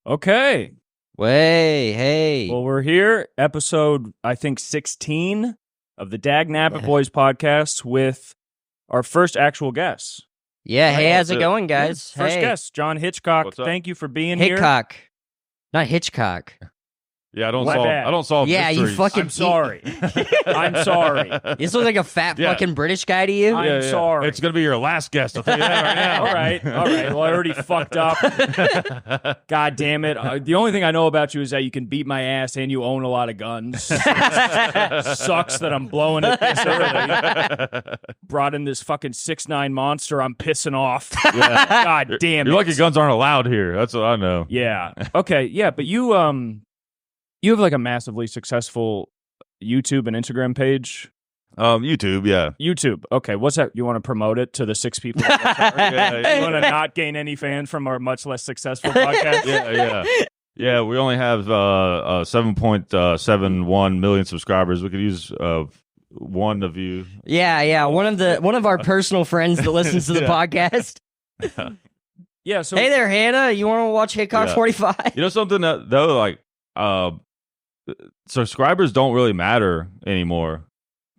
Okay. Way, hey. Well, we're here, episode, I think, 16 of the Dagnabbit Boys podcast with our first actual guest. Yeah, hey, how's it going, guys? First hey. guest, John Hitchcock. What's up? Thank you for being here. Hickok. Not Hitchcock. Yeah, I don't My bad. solve Yeah, you mysteries. fucking- I'm sorry. I'm sorry. This looks like a fat Yeah. fucking British guy to you? I'm sorry. It's gonna be your last guest. I'll tell you that right now. All right. Well, I already fucked up. God damn it. The only thing I know about you is that you can beat my ass and you own a lot of guns. Sucks that I'm blowing it this early. Brought in this fucking 6'9" monster. I'm pissing off. God damn it. You're lucky guns aren't allowed here. That's what I know. Yeah. Okay. Yeah, but you have like a massively successful YouTube and Instagram page. YouTube, yeah. YouTube. Okay. What's that? You want to promote it to the 6 people? Yeah. You want to not gain any fans from our much less successful podcast? Yeah. Yeah, we only have 7.71 million subscribers. We could use one of you. Yeah. One of our personal friends that listens to the podcast. Yeah. So Hey there, Hannah. You want to watch Hickok Yeah. 45? You know something that though, like subscribers don't really matter anymore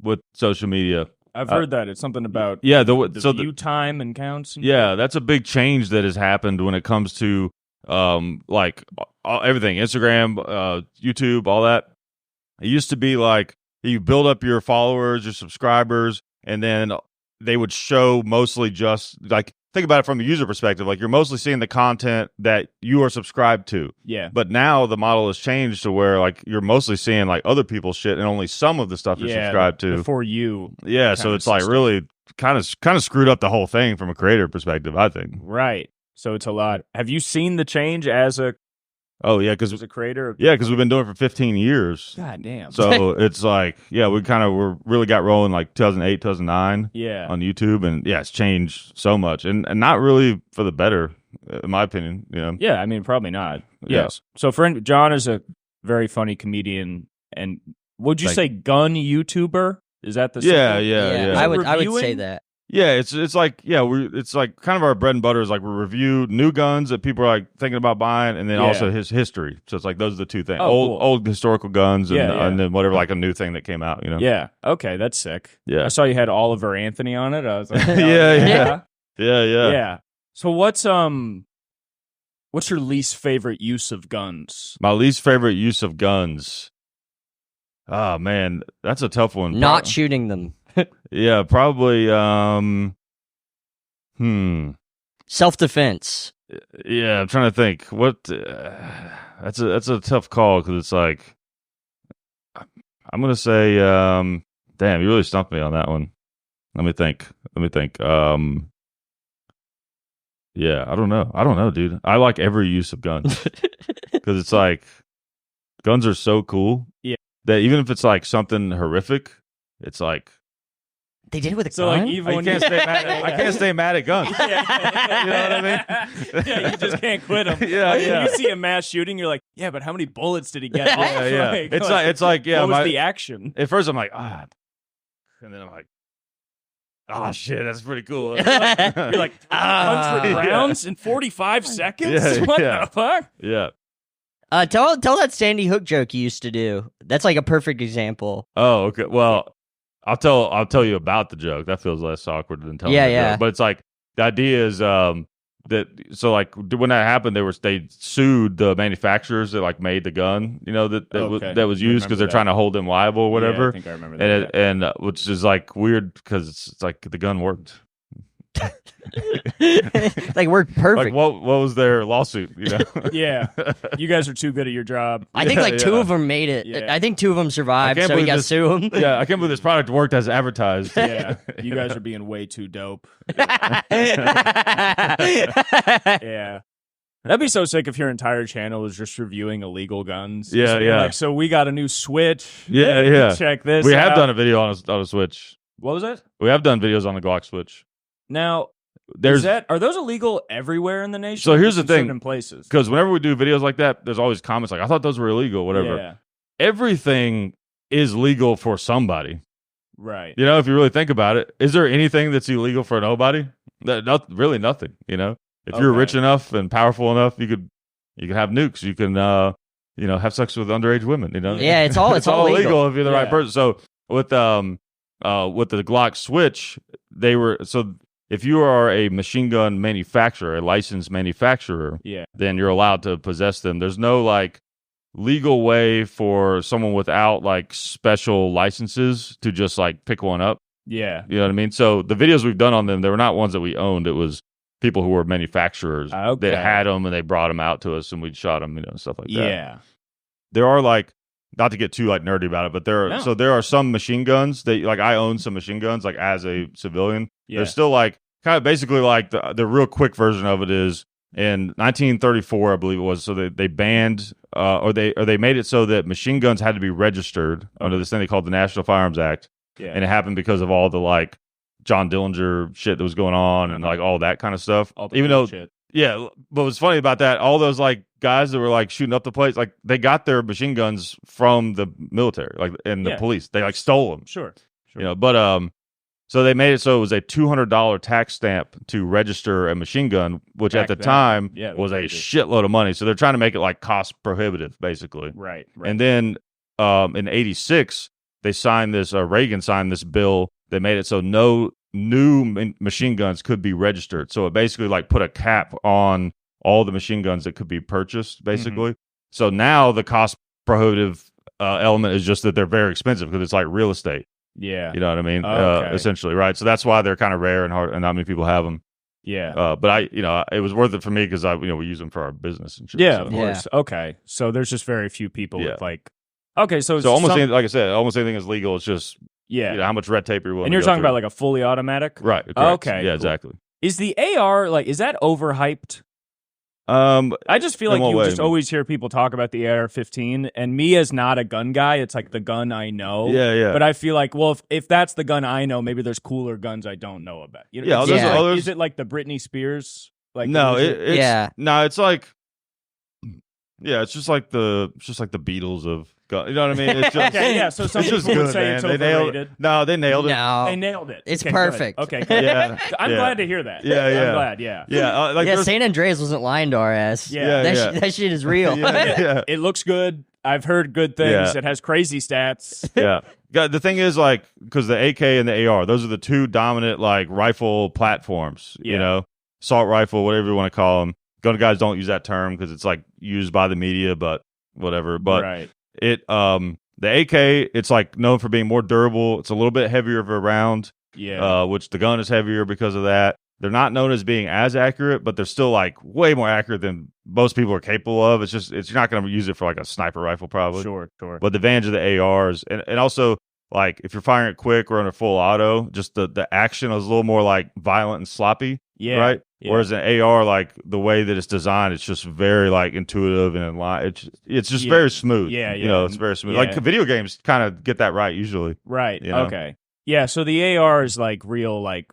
with social media. I've heard that it's something about Yeah, the so view time and counts. And yeah, that's a big change that has happened when it comes to like everything, Instagram, YouTube, all that. It used to be like you build up your followers, your subscribers, and then they would show mostly just like, think about it from the user perspective, like you're mostly seeing the content that you are subscribed to. Yeah. But now the model has changed to where like you're mostly seeing like other people's shit and only some of the stuff you're subscribed to. Before you. Yeah, so it's like really kind of screwed up the whole thing from a creator perspective, I think. Right. So it's a lot. Have you seen the change as a Because creator? we've been doing it for 15 years. God damn. So it's like, yeah, we really got rolling like 2008, 2009 Yeah. on YouTube, and yeah, it's changed so much, and not really for the better, in my opinion. You know? Yeah, I mean, probably not. Yeah. Yes. So, John is a very funny comedian, and would you say gun YouTuber? Is that the Yeah, simple- yeah. I would say Reviewing? that. Yeah, it's like it's like kind of our bread and butter is like we review new guns that people are like thinking about buying, and then Yeah. also his history. So it's like those are the two things: Oh, cool. old historical guns, and, Yeah. and then whatever like a new thing that came out. You know? Yeah. Okay, that's sick. Yeah. I saw you had Oliver Anthony on it. I was like, Yeah. Yeah. Yeah. So what's your least favorite use of guns? My least favorite use of guns. Oh man, that's a tough one. Not shooting them. Yeah, probably. Self-defense. Yeah, I'm trying to think. What? That's a tough call because it's like I'm gonna say. Damn, you really stumped me on that one. Let me think. Yeah, I don't know, dude. I like every use of guns because it's like guns are so cool. Yeah. That even if it's like something horrific, it's like. They did it with a So gun? like even I when can't stay mad. I can't stay mad at guns. You know what I mean? Yeah, you just can't quit them. Yeah, Like, yeah. When you see a mass shooting, you're like, yeah, but how many bullets did he get off? Yeah. It's like what was my, the action? at first I'm like, and then I'm like, shit, that's pretty cool. You're like 100 rounds in 45 seconds? Yeah, What yeah. the fuck? Yeah. Tell that Sandy Hook joke you used to do. That's like a perfect example. Oh, okay. Well, I'll tell you about the joke. That feels less awkward than telling Yeah, the yeah. joke. But it's like the idea is that so like when that happened, they sued the manufacturers that like made the gun, you know, that Okay. that was used because they're trying to hold them liable or whatever. Yeah, I think I remember that. And which is like weird because it's like the gun worked. Like, worked perfect. Like what was their lawsuit? You know? Yeah. You guys are too good at your job. I think like two yeah. of them made it. Yeah. I think two of them survived, I can't so we believe got to this- sue them. Yeah, I can't believe this product worked as advertised. Yeah. You guys are being way too dope. Yeah. That'd be so sick if your entire channel was just reviewing illegal guns. Yeah, Just being yeah. Like, so we got a new Switch. Yeah. Check this We out. have done a video on a Switch. What was that? We have done videos on the Glock Switch. Now, There's are those illegal everywhere in the nation? So or here's just the in thing. certain places. because whenever we do videos like that, there's always comments like, "I thought those were illegal," whatever. Yeah. Everything is legal for somebody. Right. You know, if you really think about it, is there anything that's illegal for nobody? Really nothing. You know, if you're Okay. rich enough and powerful enough, you could You can have nukes. You can have sex with underage women. Yeah, it's all illegal if you're the Yeah. right person. So with the Glock switch, if you are a machine gun manufacturer, a licensed manufacturer, then you're allowed to possess them. There's no like legal way for someone without like special licenses to just like pick one up. Yeah. You know what I mean? So the videos we've done on them, they were not ones that we owned. It was people who were manufacturers that had them and they brought them out to us and we'd shot them, stuff like that. Yeah. There are like, not to get too like nerdy about it, but there are some machine guns that like I own some machine guns like as a civilian. Yeah. They're still like kind of basically like the real quick version of it is in 1934, I believe it was. So they banned or they made it so that machine guns had to be registered under this thing they called the National Firearms Act. Yeah. And it happened because of all the like John Dillinger shit that was going on and like all that kind of stuff. Even though shit. Yeah, but what's funny about that, all those like guys that were like shooting up the place, like they got their machine guns from the military, like and the police. They like stole them. Sure. But so they made it so it was a $200 tax stamp to register a machine gun, which Back at the then, time it was a crazy. shitload of money. So they're trying to make it like cost prohibitive, basically. Right. And then in '86, Reagan signed this bill that made it so no new machine guns could be registered. So it basically like put a cap on all the machine guns that could be purchased, basically. So now the cost prohibitive element is just that they're very expensive because it's like real estate. Yeah. You know what I mean? Okay. Essentially, right? So that's why they're kind of rare and hard, and not many people have them. Yeah. But it was worth it for me because we use them for our business and shit. Yeah, so. of course. Okay. So there's just very few people with like. Okay, so it's almost like I said, almost anything is legal. It's just how much red tape you're willing. And you're to go talking through. about like a fully automatic, right? Correct. Okay. Yeah, exactly. Is the AR is that overhyped? I just feel like you just always hear people talk about the AR-15, and me as not a gun guy, it's like the gun I know. Yeah. But I feel like, well, if that's the gun I know, maybe there's cooler guns I don't know about. Is it like the Britney Spears? Like no, it's like it's just like the Beatles of gun. You know what I mean? It's just okay, yeah. So some people would say it's overrated. They nailed it. No, they nailed it. It's okay, perfect. Good. Okay, good. Yeah, I'm glad to hear that. Yeah, I'm glad. Yeah. San Andreas wasn't lying to our ass. That shit is real. It looks good. I've heard good things. It has crazy stats. Yeah. The thing is, like, because the AK and the AR, those are the two dominant like rifle platforms. Assault rifle, whatever you want to call them. Gun guys don't use that term because it's like used by the media, but whatever. But the AK, it's like known for being more durable. It's a little bit heavier of a round. Yeah. Which the gun is heavier because of that. They're not known as being as accurate, but they're still like way more accurate than most people are capable of. It's just you're not going to use it for like a sniper rifle probably. Sure. But the advantage of the ARs and also like if you're firing it quick or under full auto, just the action is a little more like violent and sloppy. Yeah. Right. Yeah. Whereas an AR, like the way that it's designed, it's just very like intuitive and in line. It's just very smooth. Yeah. It's very smooth. Like video games kind of get that right usually. Right. Okay. Yeah. So the AR is like real like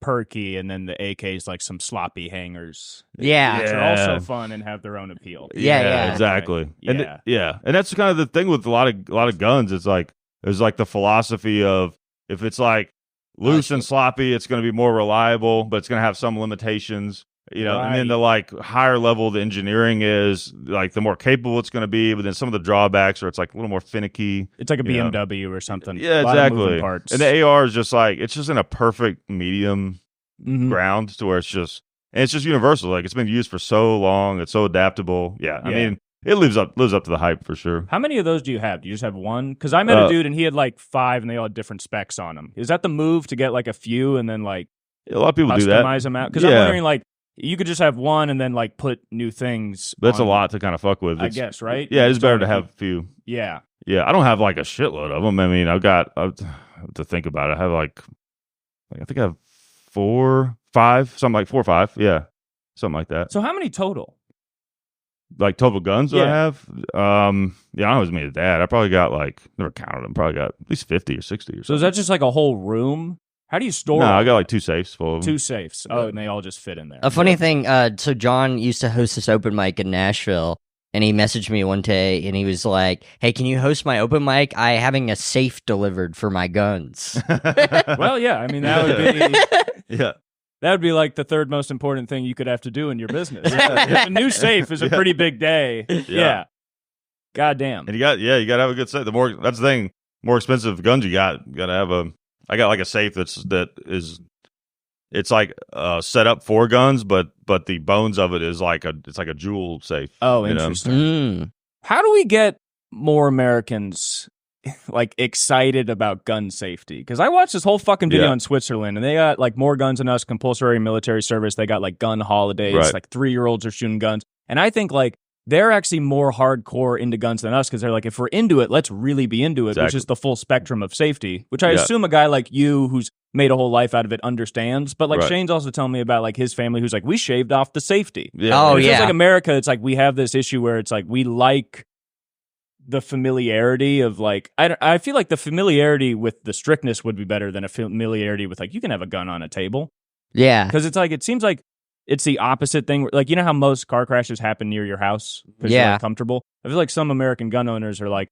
perky, and then the AK is like some sloppy hangers. Which are also fun and have their own appeal. Yeah. Exactly. Right. And that's kind of the thing with a lot of guns. It's like there's like the philosophy of if it's like loose and sloppy, it's going to be more reliable, but it's going to have some limitations. And then the like higher level the engineering is, like the more capable it's going to be, but then some of the drawbacks are it's like a little more finicky. It's like a BMW or something. Yeah, exactly. And the AR is just like it's just in a perfect medium ground to where it's just universal. Like it's been used for so long, it's so adaptable. I mean, it lives up to the hype for sure. How many of those do you have? Do you just have one? Because I met a dude and he had like 5, and they all had different specs on them. Is that the move to get like a few and then like a lot of people do that, customize them out? Because I'm wondering like. You could just have one and then like put new things. That's a lot to kind of fuck with. I guess, right? Yeah, it's better to have a few. Yeah. Yeah, I don't have like a shitload of them. I mean, I've to think about it. I have like I think I have 4, 5, something like 4 or 5. Yeah, something like that. So how many total? Like total guns do I have? I don't know. It was me and Dad. I probably got like never counted them. Probably got at least 50 or 60 or something. So is that just like a whole room? How do you store No, them? I got like 2 safes full of them. 2 safes. Oh, and they all just fit in there. A funny thing, so John used to host this open mic in Nashville, and he messaged me one day, and he was like, hey, can you host my open mic? I'm having a safe delivered for my guns. Well, yeah, I mean, that would be... Yeah. That would be like the third most important thing you could have to do in your business. A new safe is a pretty big day. Yeah. God damn. And you got to have a good safe. That's the thing. More expensive guns you got to have I got like a safe it's like set up for guns, but the bones of it is like it's like a jewel safe. Oh, interesting. How do we get more Americans like excited about gun safety? Because I watched this whole fucking video in Switzerland, and they got like more guns than us, compulsory military service. They got like gun holidays, like 3-year-olds are shooting guns. And I think like they're actually more hardcore into guns than us because they're like, if we're into it, let's really be into it, which is the full spectrum of safety, which I assume a guy like you who's made a whole life out of it understands. But like Shane's also telling me about like his family who's like, we shaved off the safety. Oh, it feels like America, it's like we have this issue where it's like we like the familiarity of like, I feel like the familiarity with the strictness would be better than a familiarity with like, you can have a gun on a table. Yeah. Because it's like, it seems like it's the opposite thing. Like, you know how most car crashes happen near your house because you're uncomfortable? I feel like some American gun owners are like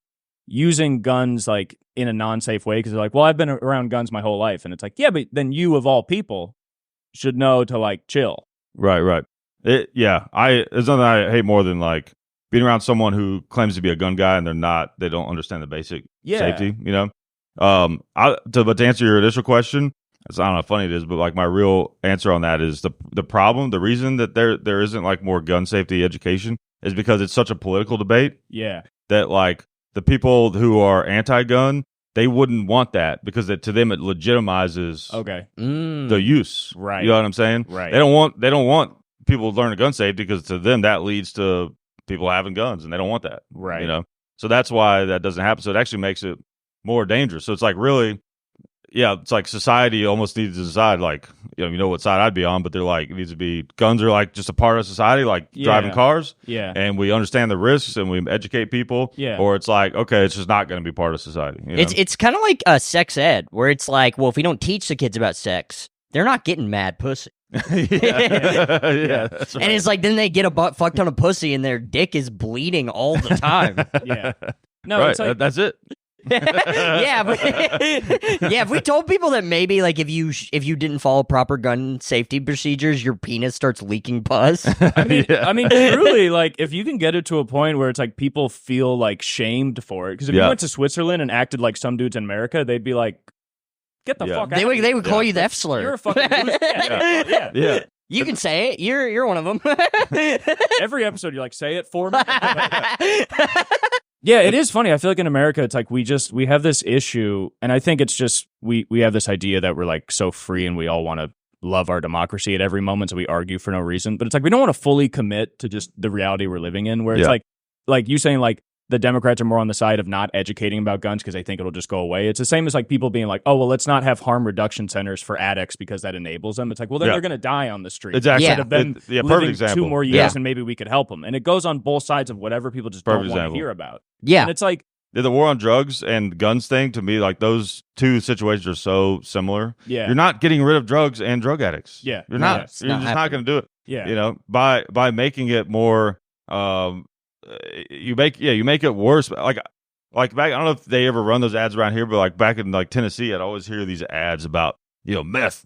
using guns like in a non-safe way because they're like, well, I've been around guns my whole life. And it's like, yeah, but then you of all people should know to like chill. Right. There's nothing I hate more than like being around someone who claims to be a gun guy and they don't understand the basic safety, you know? But to answer your initial question, I don't know how funny it is, but like my real answer on that is the reason that there isn't like more gun safety education is because it's such a political debate. Yeah. That like the people who are anti-gun, they wouldn't want that because to them it legitimizes the use. Right. You know what I'm saying? Right. They don't want people to learn gun safety because to them that leads to people having guns and they don't want that. Right. You know? So that's why that doesn't happen. So it actually makes it more dangerous. So it's like really, it's like society almost needs to decide, like, you know what side I'd be on, but they're like, it needs to be, guns are like just a part of society, like driving cars. Yeah. And we understand the risks and we educate people. Yeah. Or it's like, okay, it's just not going to be part of society. You know? It's kind of like sex ed, where it's like, well, if we don't teach the kids about sex, they're not getting mad pussy. Yeah, that's right. And it's like, then they get a butt fucked on a pussy and their dick is bleeding all the time. No, right. it's like, That's it. If we told people that maybe like if you didn't follow proper gun safety procedures, your penis starts leaking pus. I mean, truly, like if you can get it to a point where it's like people feel like shamed for it, because if you went to Switzerland and acted like some dudes in America, they'd be like, "Get the fuck out!" They would call you the F slur. You're a fucking loser. Yeah. You can say it. You're one of them. Every episode, you're like, "Say it for me." Yeah, it is funny. I feel like in America, it's like we have this issue, and I think it's just we have this idea that we're like so free and we all want to love our democracy at every moment, so we argue for no reason. But it's like we don't want to fully commit to just the reality we're living in, where it's like you saying like the Democrats are more on the side of not educating about guns because they think it'll just go away. It's the same as like people being like, oh, well, let's not have harm reduction centers for addicts because that enables them. It's like, well, then they're going to die on the street. Exactly. Instead of them perfect living example. 2 more years and maybe we could help them. And it goes on both sides of whatever people just don't want to hear about. Yeah. And it's like, the war on drugs and guns thing, to me, like those two situations are so similar. Yeah. You're not getting rid of drugs and drug addicts. Yeah. You're not. It's You're not just not going to do it. Yeah. You know, by making it more, you make it worse. Like back, I don't know if they ever run those ads around here, but like back in like Tennessee, I'd always hear these ads about, meth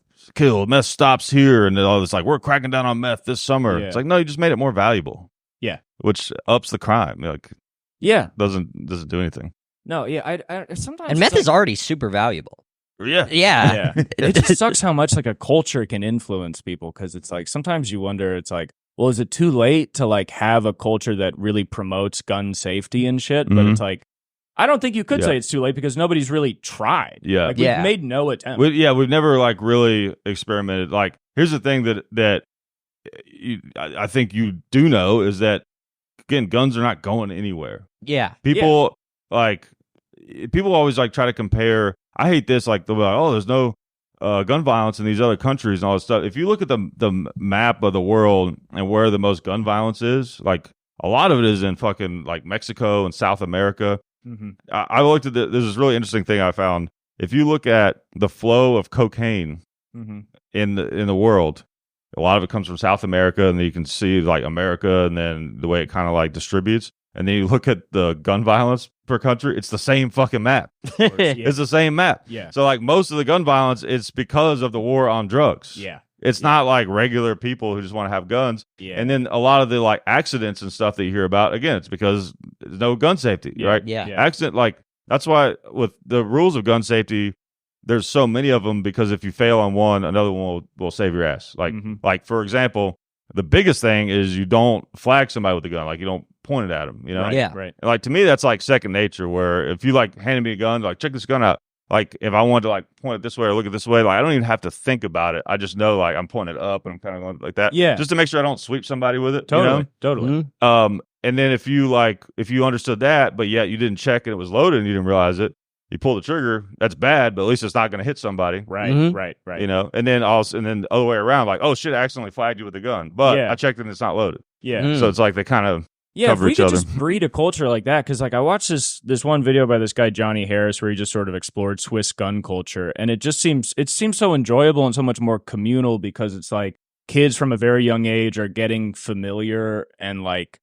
stops here. And all this, like, we're cracking down on meth this summer. Yeah. It's like, no, you just made it more valuable. Yeah. Which ups the crime. Like, yeah. Doesn't do anything. No, yeah. I sometimes. And meth is already super valuable. Yeah. Yeah. It just sucks how much like a culture can influence people, because it's like sometimes you wonder, it's like, well, is it too late to like have a culture that really promotes gun safety and shit? But it's like, I don't think you could say it's too late because nobody's really tried. Yeah. Like, we've made no attempt. We've never like really experimented. Like, here's the thing that I think you do know is that, again, guns are not going anywhere. Yeah. People always like try to compare. I hate this, like, there's no gun violence in these other countries and all this stuff. If you look at the map of the world and where the most gun violence is, like, a lot of it is in fucking like Mexico and South America. Mm-hmm. I looked at there's this really interesting thing I found. If you look at the flow of cocaine in the world, a lot of it comes from South America, and then you can see like America, and then the way it kind of like distributes. And then you look at the gun violence per country, it's the same fucking map. It's the same map. Yeah. So like most of the gun violence, it's because of the war on drugs. Yeah. It's not like regular people who just want to have guns. Yeah. And then a lot of the like accidents and stuff that you hear about, again, it's because there's no gun safety, right? Yeah. Accident, like that's why with the rules of gun safety, there's so many of them because if you fail on one, another one will save your ass. Like for example, the biggest thing is you don't flag somebody with a gun, like you don't point it at them, you know? Right, Yeah. right. And like to me, that's like second nature. Where if you like handed me a gun, like check this gun out. Like if I wanted to like point it this way or look at this way, like I don't even have to think about it. I just know like I'm pointing it up and I'm kind of going like that. Yeah. Just to make sure I don't sweep somebody with it. Totally. You know? Totally. Mhm. And then if you understood that, but yet you didn't check and it was loaded and you didn't realize it, you pull the trigger. That's bad, but at least it's not going to hit somebody. Right. Mhm. Right. You know, and then the other way around, like, oh shit, I accidentally flagged you with a gun, but Yeah. I checked and it's not loaded. Yeah. Mhm. So it's like they kind of Yeah, if cover we each could other. just breed a culture like that, because like I watched this one video by this guy Johnny Harris where he just sort of explored Swiss gun culture, and it seems so enjoyable and so much more communal because it's like kids from a very young age are getting familiar and like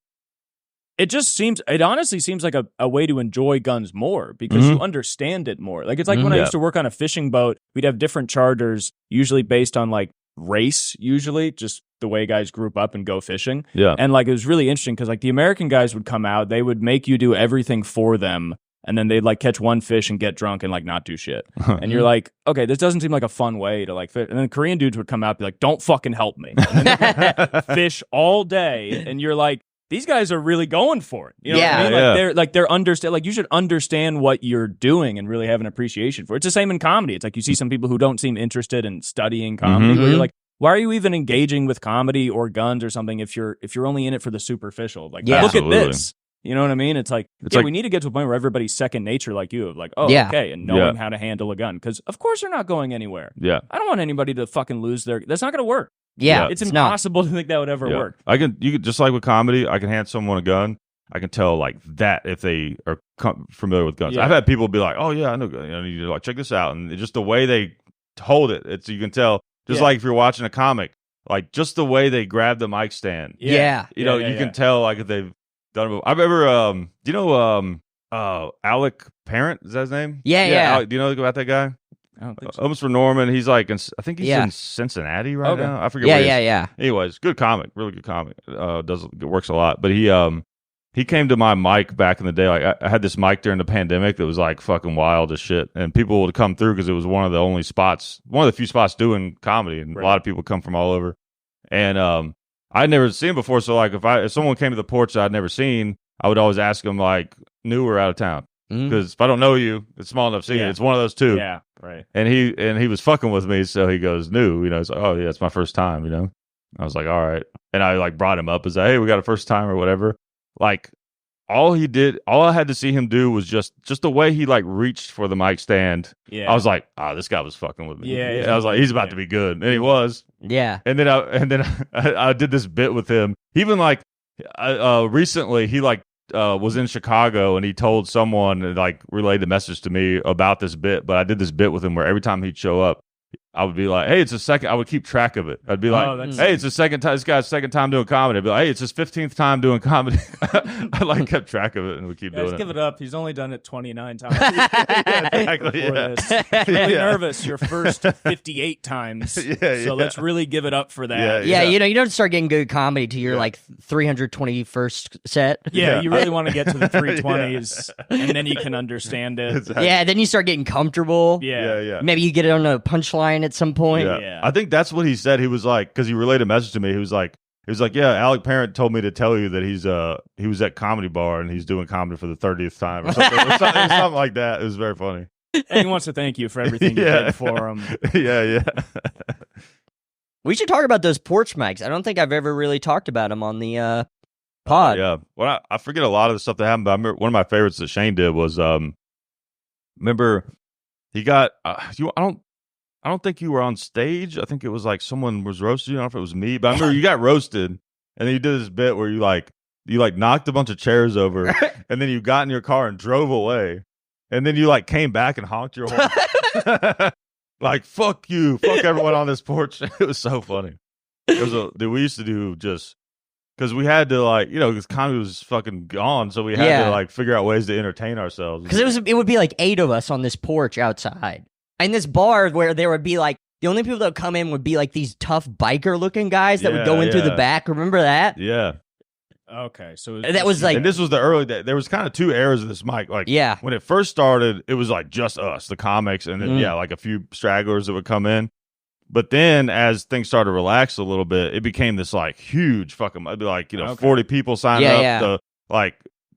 it honestly seems like a way to enjoy guns more because you understand it more. Like it's like when I Yeah. used to work on a fishing boat, we'd have different charters usually based on like race, usually just the way guys group up and go fishing. Yeah. And like it was really interesting because like the American guys would come out, they would make you do everything for them, and then they'd like catch one fish and get drunk and like not do shit. And you're like, okay, this doesn't seem like a fun way to like fish. And then Korean dudes would come out and be like, don't fucking help me. And then they'd fish all day, and you're like, these guys are really going for it. You know what I mean? Yeah. Like they're understand. Like you should understand what you're doing and really have an appreciation for it. It's the same in comedy. It's like you see some people who don't seem interested in studying comedy. Where you're like, why are you even engaging with comedy or guns or something if you're only in it for the superficial? Like, Yeah. look Absolutely. at this. You know what I mean? It's like, like- we need to get to a point where everybody's second nature like you, of like, oh, Yeah. okay, and knowing how to handle a gun. Because of course they're not going anywhere. Yeah. I don't want anybody to fucking lose their. That's not going to work. Yeah. It's not. impossible to think that would ever Yeah. work. You could just like with comedy, I can hand someone a gun. I can tell like that if they are familiar with guns. Yeah. I've had people be like, "Oh yeah, I know." You know, you like check this out, and just the way they hold it, it's you can tell. Just like if you're watching a comic, like just the way they grab the mic stand. Yeah. You know, you can tell like if they've done it. I remember, do you know Alec Parent? Is that his name? Yeah. Alec, do you know about that guy? I don't think so. Almost for Norman. He's like, I think he's Yeah. in Cincinnati right Okay. now. I forget. where he is. Yeah. Anyways, good comic, really good comic. Works a lot. But he came to my mic back in the day. Like I had this mic during the pandemic that was like fucking wild as shit, and people would come through because it was one of the few spots doing comedy, and a lot of people come from all over. And I'd never seen him before, so like if someone came to the porch that I'd never seen, I would always ask him like, new or out of town, because if I don't know you, it's small enough scene. Yeah. It's one of those two. Yeah, right. And he was fucking with me, so he goes, new, you know, he's like, oh yeah, it's my first time, you know. I was like, all right. And I like brought him up as hey, we got a first time or whatever. Like all I had to see him do was just the way he like reached for the mic stand. Yeah. I was like, this guy was fucking with me. Yeah, I was like, he's about to be good. And he was. Yeah. And then I did this bit with him. Even like recently he like was in Chicago and he told someone and like relayed the message to me about this bit, but I did this bit with him where every time he'd show up, I would be like, hey, it's the second. I would keep track of it. I'd be like, that's- hey, it's the second time. This guy's second time doing comedy. I'd be like, hey, it's his 15th time doing comedy. I like kept track of it and we keep Guys, doing give it. it up. He's only done it 29 times. Exactly. before Yeah. this. Really Yeah. nervous your first 58 times. Yeah. So let's really give it up for that. Yeah, you know, you don't start getting good comedy to your like 321st set. Yeah, you really want to get to the 320s, and then you can understand it. Exactly. Yeah, then you start getting comfortable. Yeah. Maybe you get it on a punchline at some point. Yeah. Yeah. I think that's what he said. He was like, because he relayed a message to me. He was like, yeah, Alec Parent told me to tell you that he was at Comedy Bar and he's doing comedy for the 30th time or something. It was something like that. It was very funny. And he wants to thank you for everything you Yeah. did for him. Yeah. We should talk about those porch mics. I don't think I've ever really talked about them on the pod. Yeah. Well, I forget a lot of the stuff that happened, but I remember one of my favorites that Shane did was, remember he got, I don't think you were on stage. I think it was like someone was roasting you. I don't know if it was me, but I remember you got roasted, and then you did this bit where you knocked a bunch of chairs over, and then you got in your car and drove away, and then you like came back and honked your horn, like fuck you, fuck everyone on this porch. It was so funny. We used to do just because we had to like because comedy was fucking gone, so we had to like figure out ways to entertain ourselves. Because it would be like 8 of us on this porch outside. In this bar where there would be like the only people that would come in would be like these tough biker looking guys that would go in through the back. Remember that? Yeah. Okay, so That was like, And this was the early. There was kind of two eras of this mic. Like, yeah. when it first started, it was like just us, the comics, and then like a few stragglers that would come in. But then as things started to relax a little bit, it became this like huge fucking. It'd be like 40 people signed up. Yeah.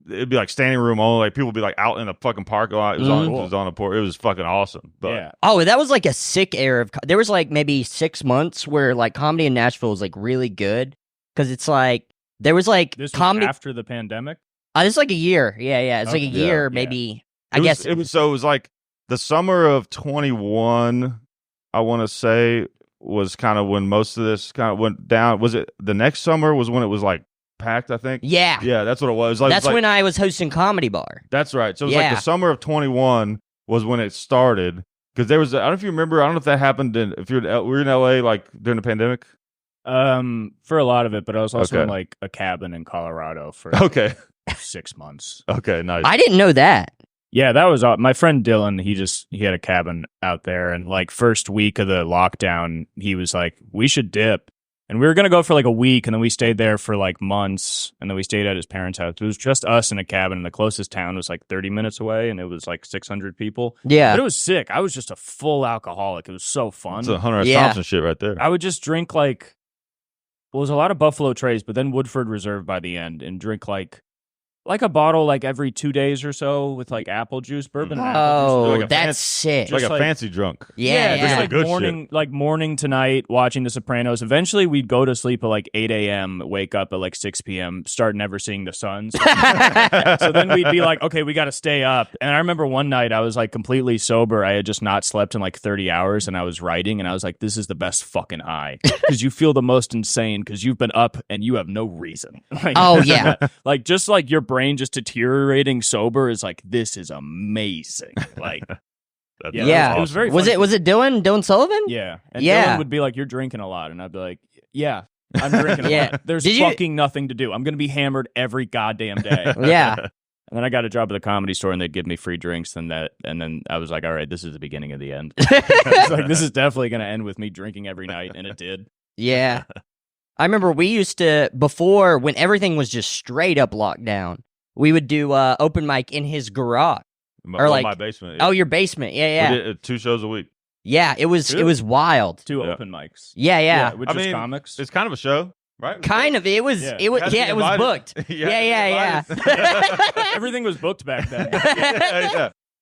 It'd be like standing room only. Like people would be like out in the fucking parking lot. It was on a port. It was fucking awesome. But yeah. Oh, that was like a sick era of. There was like maybe 6 months where like comedy in Nashville was like really good because it's like there was like This comedy was after the pandemic. This is like a year. Yeah. It's like a year, maybe. I guess it was like the summer of 21. I want to say was kind of when most of this kind of went down. Was it the next summer? Was when it was like packed? I think. Yeah. That's what it was. Like, That's when I was hosting Comedy Bar. That's right. So it was like the summer of 21 was when it started because there was. I don't know if you remember. I don't know if that happened. If we were in LA like during the pandemic. For a lot of it, but I was also in like a cabin in Colorado for 6 months. Okay, nice. I didn't know that. Yeah, that was my friend Dylan. He had a cabin out there, and like first week of the lockdown, he was like, "We should dip." And we were gonna go for like a week, and then we stayed there for like months, and then we stayed at his parents' house. It was just us in a cabin, and the closest town was like 30 minutes away, and it was like 600 people. Yeah, but it was sick. I was just a full alcoholic. It was so fun. It's a Hunter S. Thompson shit right there. I would just drink like, well, it was a lot of Buffalo Trace, but then Woodford Reserve by the end, and drink like a bottle like every 2 days or so with like apple juice, bourbon. And apple juice. Like that's sick. Like a fancy drunk. Yeah. Just like good morning to night, watching The Sopranos. Eventually, we'd go to sleep at like 8 a.m., wake up at like 6 p.m., start never seeing the sun. So then we'd be like, okay, we got to stay up. And I remember one night I was like completely sober. I had just not slept in like 30 hours, and I was writing, and I was like, this is the best fucking high because you feel the most insane because you've been up and you have no reason. Like, oh yeah, like just like your brain just deteriorating sober is like, this is amazing. Like, yeah. It was very. Was it Dylan Sullivan? Yeah, and Dylan would be like, "You're drinking a lot," and I'd be like, "Yeah, I'm drinking a lot. There's fucking nothing to do. I'm gonna be hammered every goddamn day." Yeah. And then I got a job at the Comedy Store, and they'd give me free drinks. And then I was like, "All right, this is the beginning of the end." It's like, this is definitely gonna end with me drinking every night, and it did. Yeah. I remember we used to, before, when everything was just straight up locked down, we would do open mic in his garage. Or like my basement. Oh, your basement. Yeah. We did 2 shows a week. Yeah, it was wild. 2 open mics. Yeah. Which is comics. It's kind of a show, right? Kind of. It was booked. Yeah. Everything was booked back then.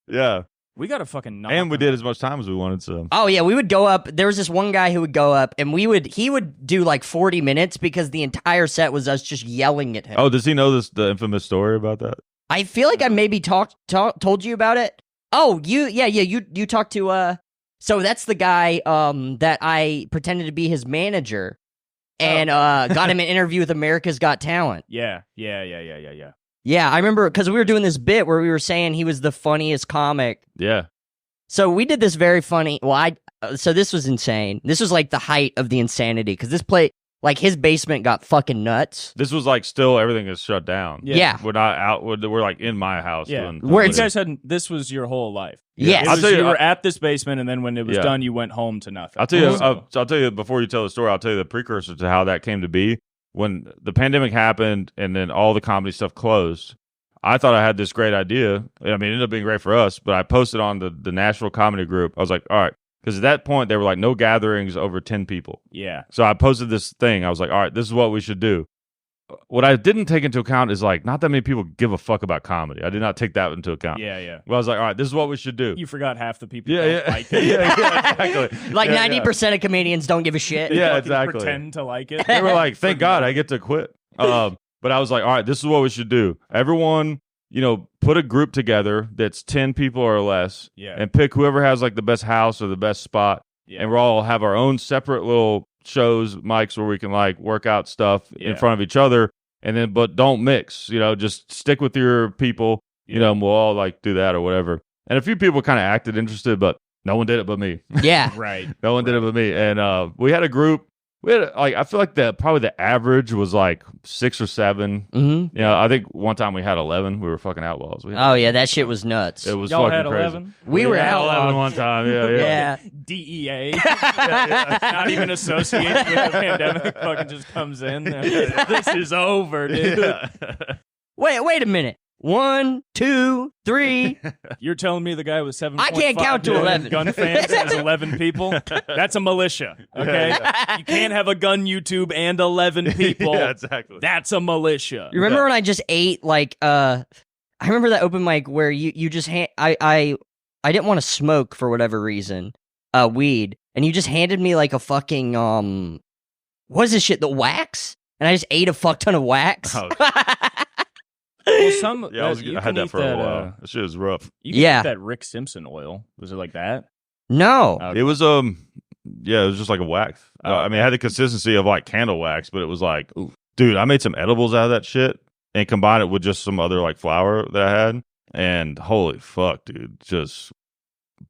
Yeah. We got a fucking knock. And we did as much time as we wanted, so. Oh yeah, we would go up. There was this one guy who would go up, and he would do like 40 minutes because the entire set was us just yelling at him. Oh, does he know the infamous story about that? I feel like I maybe told you about it. Oh, you talked to so that's the guy that I pretended to be his manager and got him an interview with America's Got Talent. Yeah. Yeah, I remember because we were doing this bit where we were saying he was the funniest comic. Yeah. So we did this very funny. Well, so this was insane. This was like the height of the insanity because this like his basement got fucking nuts. This was like still everything is shut down. Yeah. We're not out. We're like in my house. Yeah. Where you guys had this was your whole life. Yes. I'll tell you, were at this basement, and then when it was done, you went home to nothing. I'll tell you. I'll tell you before you tell the story. I'll tell you the precursor to how that came to be. When the pandemic happened, and then all the comedy stuff closed, I thought I had this great idea. I mean, it ended up being great for us, but I posted on the Nashville comedy group. I was like, all right, because at that point, they were like, no gatherings over 10 people. Yeah. So I posted this thing. I was like, all right, this is what we should do. What I didn't take into account is like, not that many people give a fuck about comedy. I did not take that into account. Yeah. Well, I was like, all right, this is what we should do. You forgot half the people. Yeah. Like it. Yeah, exactly. Like 90% of comedians don't give a shit. Yeah, Fucking exactly. Pretend to like it. They were like, thank God I get to quit. But I was like, all right, this is what we should do. Everyone, put a group together that's 10 people or less, and pick whoever has like the best house or the best spot, and we'll all have our own separate little shows, mics where we can like work out stuff in front of each other, and then but don't mix. Just stick with your people. And we'll all like do that or whatever. And a few people kind of acted interested, but no one did it but me. Yeah, right. No one did it but me. And we had a group. We had, like, I feel like probably the average was like 6 or 7. Mm-hmm. Yeah, I think one time we had 11. We were fucking outlaws. Oh yeah, that shit was nuts. It was Y'all fucking had crazy. 11? We were had outlawed. 11 one time. Yeah, yeah. Yeah. DEA. Not even associated with the pandemic. Fucking just comes in. This is over, dude. Yeah. Wait a minute. 1, 2, 3. You're telling me the guy with 7. I can't count to 11. Gun fans has 11 people? That's a militia, okay? You can't have a gun YouTube and 11 people. Yeah, exactly. That's a militia. You remember when I just ate like I remember that open mic where you just I didn't want to smoke for whatever reason, weed, and you just handed me like a fucking what is this shit? The wax? And I just ate a fuck ton of wax. Oh. Well, Yeah, I had that for a while. That shit was rough. You can Yeah. eat that Rick Simpson oil. Was it like that? No. Okay. It was yeah, it was just like a wax. Oh, I mean, it had the consistency of like candle wax, but it was like, dude, I made some edibles out of that shit and combined it with just some other like flour that I had, and holy fuck, dude, just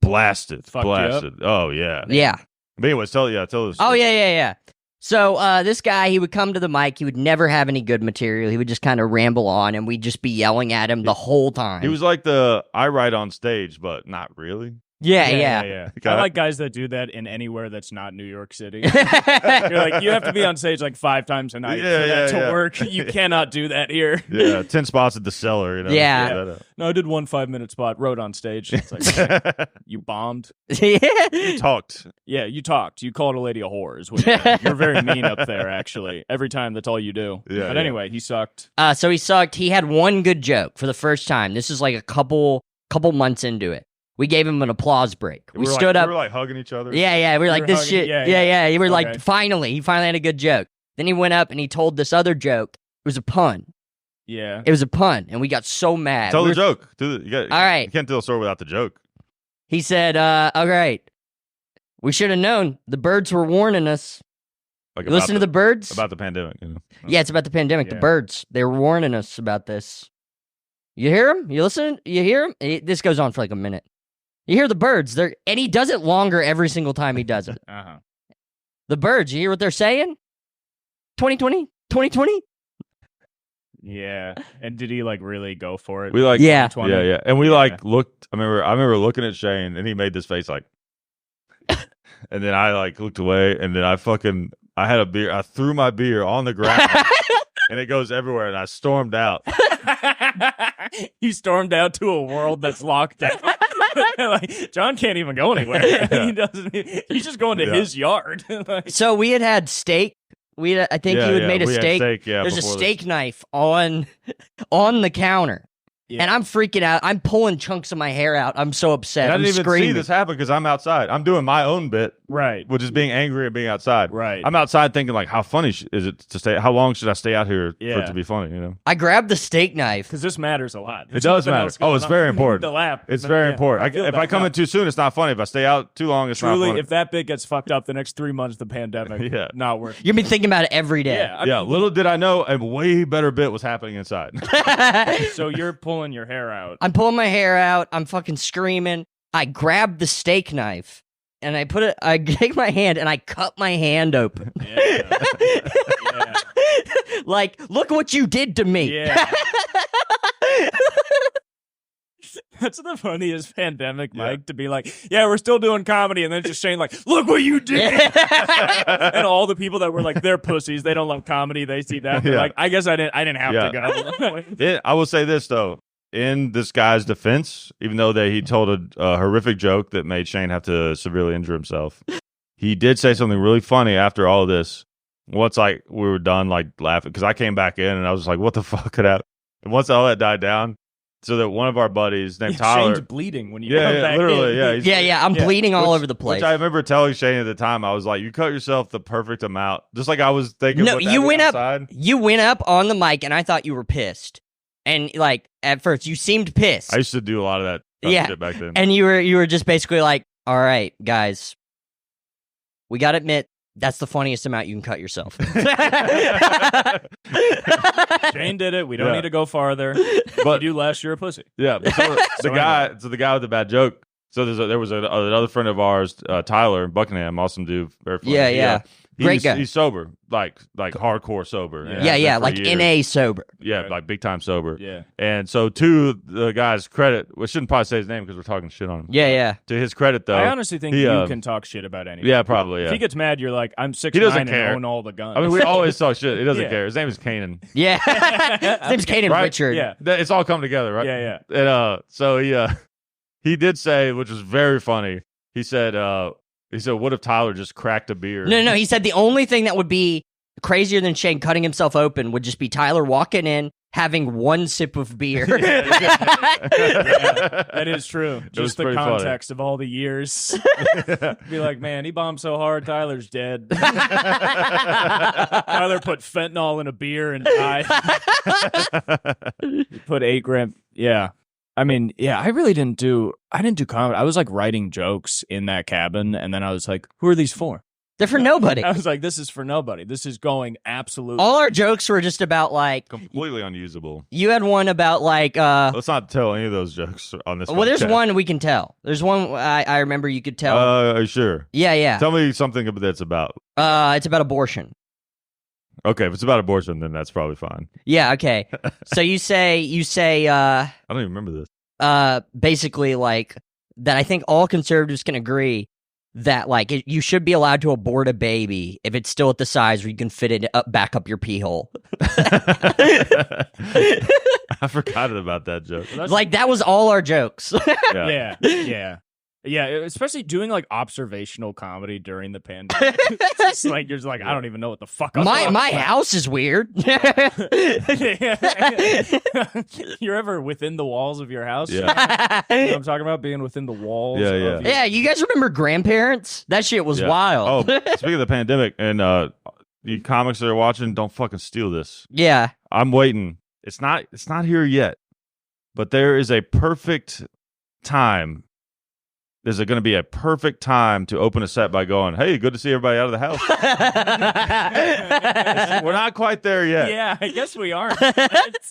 blasted. Fucked you up? Oh yeah. Yeah. But anyways, tell this. Oh yeah. So this guy, he would come to the mic. He would never have any good material. He would just kind of ramble on, and we'd just be yelling at him the whole time. He was like the I write on stage, but not really. Yeah. I like guys that do that in anywhere that's not New York City. You're like, you have to be on stage like 5 times a night for that to work. You cannot do that here. Yeah, 10 spots at the cellar. You know, Yeah. No, I did one 5-minute spot, wrote on stage. It's like, you bombed. You talked. Yeah, you talked. You called a lady a whore. Is what you did. You're very mean up there, actually. Every time, that's all you do. Yeah, but yeah. anyway, he sucked. So he sucked. He had one good joke for the first time. This is like a couple months into it. We gave him an applause break. We stood up. We were like hugging each other. Yeah. We were like, were this hugging- shit. yeah. Yeah. We were Okay. like, he finally had a good joke. Then he went up and he told this other joke. It was a pun. Yeah. It was a pun. And we got so mad. Tell We the were- joke. All right. You can't tell a story without the joke. He said, all right. We should have known. The birds were warning us. Like You listen to the birds? about the pandemic. You know? Yeah, it's about the pandemic. Yeah. The birds. They were warning us about this. You hear them? You listen? You hear them? This goes on for like a minute. You hear the birds. And he does it longer every single time he does it. Uh-huh. The birds, you hear what they're saying? 2020? 2020? Yeah. And did he like really go for it? We like Yeah. 2020? Yeah. And we Yeah. like looked. I remember looking at Shane, and he made this face like, and then I like looked away, and then I had a beer. I threw my beer on the ground, and it goes everywhere, and I stormed out. He stormed out to a world that's locked down. Like, John can't even go anywhere. He doesn't. He's just going to Yeah. his yard. Like, So we had steak. I think you had made a we had steak. Yeah, There's a before steak knife on the counter. Yeah. And I'm freaking out. I'm pulling chunks of my hair out. I'm so upset. And I I'm didn't even screaming. see this happen because I'm outside. I'm doing my own bit, right. which is being angry and being outside. Right. I'm outside thinking like, how funny is it to stay? How long should I stay out here for Yeah. it to be funny? You know, I grabbed the steak knife. Because this matters a lot. it There's does nothing matter. else Oh, going it's on. very You need important. to laugh. It's very Yeah, important. feel If I that come now. in too soon, it's not funny. If I stay out too long, it's not Truly, funny. if that bit gets fucked up the next 3 months of the pandemic, Yeah. not worth it. You've been thinking about it every day. Yeah. I Yeah, mean, little did I know, a way better bit was happening inside. so you're pulling your hair out. I'm pulling my hair out. I'm fucking screaming. I grab the steak knife and I take my hand and I cut my hand open. Yeah. Yeah. Like, look what you did to me. Yeah. That's the funniest pandemic, Mike, to be like, yeah, we're still doing comedy, and then just saying like, look what you did. And all the people that were like, they're pussies, they don't love comedy, they see that. They're Yeah. like, I guess I didn't have to go. I will say this though, in this guy's defense, even though he told a horrific joke that made Shane have to severely injure himself, he did say something really funny after all of this. Once like we were done like laughing, because I came back in and I was like, what the fuck could happen? And once all that died down, so that one of our buddies named Tyler, Shane's bleeding when you come yeah, back literally, in. yeah, he's- Yeah, I'm bleeding all over the place. Which I remember telling Shane at the time, I was like, "You cut yourself the perfect amount," just like I was thinking. No, with you having went outside. up. You went up on the mic, and I thought you were pissed. And like at first, you seemed pissed, I used to do a lot of that type of Yeah. shit back then. and you were just basically like, "All right, guys, we got to admit that's the funniest amount you can cut yourself." Shane did it. We don't Yeah. need to go farther. But You do less, you're a pussy. yeah, but So the guy with the bad joke. So there was another friend of ours, Tyler in Buckingham, awesome dude, very funny. Yeah. Great guy. He's sober, like hardcore sober. and Yeah, has been yeah, for like years. NA sober. Yeah, like big time sober. Yeah. And so to the guy's credit, we shouldn't probably say his name because we're talking shit on him. Yeah, yeah. To his credit, though, I honestly think he, you can talk shit about anything. yeah, probably. If Yeah. he gets mad, you're like, I'm 6'9" doesn't and care. own all the guns. I mean, we always talk shit. He doesn't Yeah. care. His name is Kanan. Yeah. His name's Kanan Right? Richard. yeah, It's all come together, right? yeah. And so he did say, which was very funny. He said, "What if Tyler just cracked a beer?" No, he said the only thing that would be crazier than Shane cutting himself open would just be Tyler walking in, having one sip of beer. That is true. was Just the pretty funny. context of all the years. Be like, man, he bombed so hard, Tyler's dead. Tyler put fentanyl in a beer and died. He put 8 grams. Yeah. I mean, yeah, I didn't do comedy. I was like writing jokes in that cabin, and then I was like, who are these for? They're for nobody. I was like, this is for nobody. This is going absolutely. All our jokes were just about like Completely unusable. you had one about like Let's not tell any of those jokes on this. well, there's podcast. one we can tell. There's one I remember you could tell. Are you sure? Yeah. Tell me something that's about. It's about abortion. Okay, if it's about abortion, then that's probably fine. Yeah, okay. So you say I don't even remember this. basically like that I think all conservatives can agree that like you should be allowed to abort a baby if it's still at the size where you can fit it back up your pee hole. I forgot about that joke. Like that was all our jokes. Yeah, especially doing like observational comedy during the pandemic. It's just like you're just like, I don't even know what the fuck. My house is weird. You're ever within the walls of your house? Yeah. You know what I'm talking about being within the walls. Yeah, of yeah. your- Yeah, you guys remember Grandparents? That shit was Yeah. wild. Oh, speaking of the pandemic and the comics that are watching, don't fucking steal this. Yeah. I'm waiting. It's not here yet, but there is a perfect time. There's going to be a perfect time to open a set by going, "Hey, good to see everybody out of the house." We're not quite there yet. Yeah, I guess we are.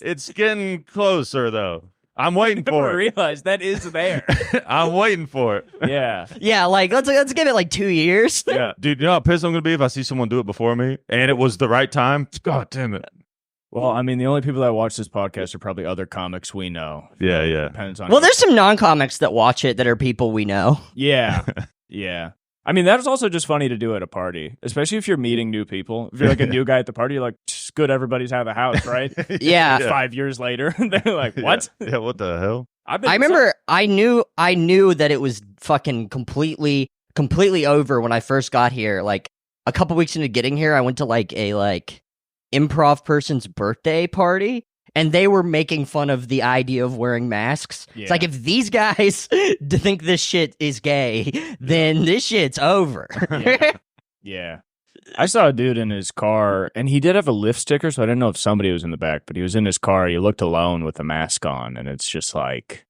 It's getting closer though. I'm waiting I for it. realize that is there. I'm waiting for it. Yeah. Yeah, like let's give it like 2 years. Yeah, dude. You know how pissed I'm going to be if I see someone do it before me and it was the right time. God damn it. Well, I mean, the only people that watch this podcast are probably other comics we know. Yeah, yeah. Depends on. Well, there's some non-comics that watch it that are people we know. Yeah. Yeah. I mean, that is also just funny to do at a party, especially if you're meeting new people. If you're like a new guy at the party, you're like, it's good, everybody's out of the house, right? Yeah. 5 years later, they're like, what? Yeah, what the hell? I remember I knew that it was fucking completely over when I first got here. Like a couple weeks into getting here, I went to like a improv person's birthday party, and they were making fun of the idea of wearing masks. Yeah. It's like, if these guys think this shit is gay, then this shit's over. Yeah. I saw a dude in his car, and he did have a lift sticker, so I didn't know if somebody was in the back, but he was in his car. He looked alone with a mask on, and it's just like,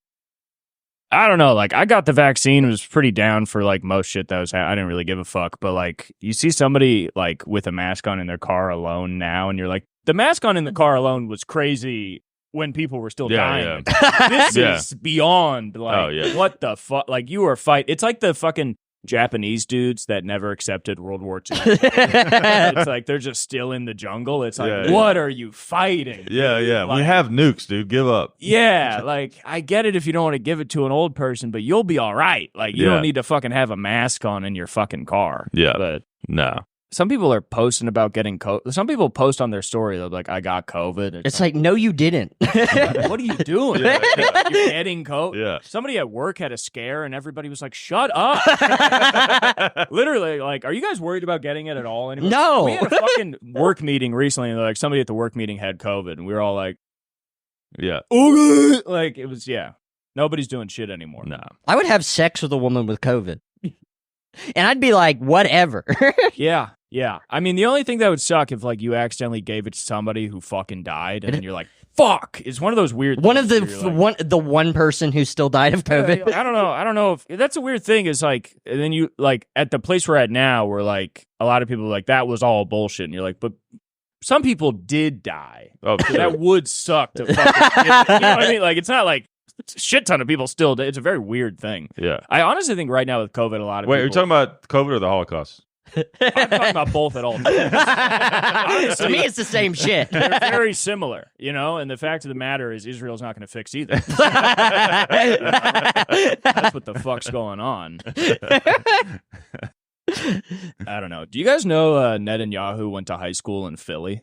I don't know. Like, I got the vaccine, was pretty down for like most shit that was. I didn't really give a fuck, but like, you see somebody like with a mask on in their car alone now, and you're like, the mask on in the car alone was crazy when people were still dying. Yeah. Like, this Yeah. is beyond. Like, Oh, yeah. what the fuck? Like, you are It's like the fucking Japanese dudes that never accepted World War II. It's like they're just still in the jungle. It's like, Yeah, what are you fighting? Yeah, yeah. Like, we have nukes, dude. Give up. Yeah, like I get it if you don't want to give it to an old person, but you'll be all right. Like you Yeah. don't need to fucking have a mask on in your fucking car. Yeah. But No. some people are posting about getting COVID. Some people post on their story, they're like, I got COVID. It's like, no, you didn't. what are you doing? Yeah, yeah. You're getting COVID. Yeah. Somebody at work had a scare and everybody was like, shut up. Literally, like, are you guys worried about getting it at all anymore? No. We had a fucking work meeting recently, and like somebody at the work meeting had COVID, and we were all like, Yeah. "Ugh." Like, it was, yeah. Nobody's doing shit anymore. No. I would have sex with a woman with COVID. And I'd be like, whatever. Yeah. Yeah. I mean, the only thing that would suck if like you accidentally gave it to somebody who fucking died, and then you're like, fuck. It's one of those weird One of things the where you're like, one person who still died of COVID. I don't know if that's a weird thing. Is like, and then you like at the place we're at now, where like a lot of people are like, that was all bullshit, and you're like, but some people did die. Oh, So that would suck to fucking give it. You know what I mean? Like, it's not like a shit ton of people still did. It's a very weird thing. yeah. I honestly think right now with COVID, a lot of Wait, people, are you talking about COVID or the Holocaust? I'm talking about both at all times. To me, it's the same shit. They're very similar, you know. And the fact of the matter is, Israel's not going to fix either. That's what the fuck's going on. I don't know. Do you guys know Netanyahu went to high school in Philly?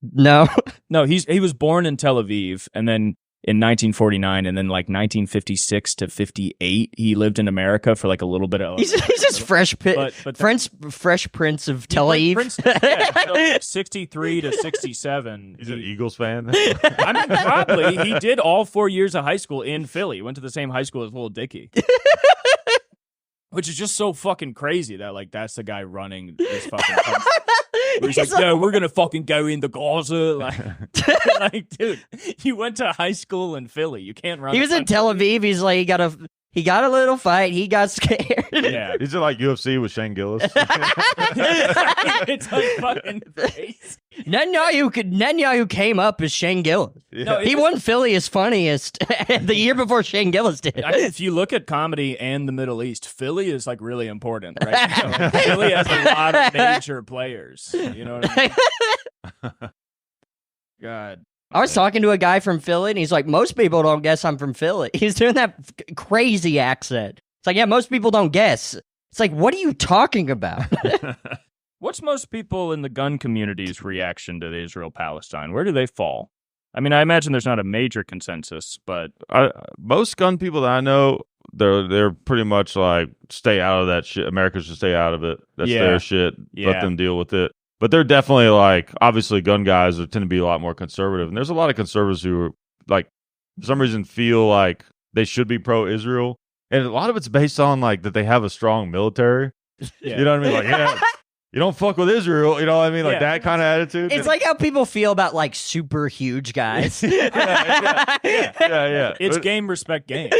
No. No, he was born in Tel Aviv, and then in 1949, and then like 1956 to 58, he lived in America for like a little bit of. He's just fresh Prince of Tel Aviv. So 63 to 67. He's an Eagles fan. I mean, probably he did all 4 years of high school in Philly. Went to the same high school as Little Dicky. Which is just so fucking crazy that like that's the guy running this fucking country. He's like, yeah, we're gonna fucking go in the Gaza. Like, like, dude, you went to high school in Philly. You can't run. He was in Tel Aviv. He's like, he got a little fight. He got scared. Yeah, Is it like UFC with Shane Gillis? it's like fucking face. Netanyahu came up as Shane Gillis. Yeah. No, He won Philly as funniest the year before Shane Gillis did. I mean, if you look at comedy and the Middle East, Philly is like really important, right? So, like, Philly has a lot of major players. You know what I mean? God. I was talking to a guy from Philly, and he's like, most people don't guess I'm from Philly. He's doing that crazy accent. It's like, yeah, most people don't guess. It's like, what are you talking about? What's most people in the gun community's reaction to the Israel-Palestine? Where do they fall? I mean, I imagine there's not a major consensus, but Most gun people that I know, they're pretty much like, stay out of that shit. America should stay out of it. That's their shit. Yeah. Let them deal with it. But they're definitely like, obviously, gun guys tend to be a lot more conservative. And there's a lot of conservatives who, are, like, for some reason feel like they should be pro-Israel. And a lot of it's based on, like, that they have a strong military. yeah. You know what I mean? Like, yeah, you don't fuck with Israel. You know what I mean? Like, that kind of attitude. It's like how people feel about, like, super huge guys. yeah. It's game, respect, game.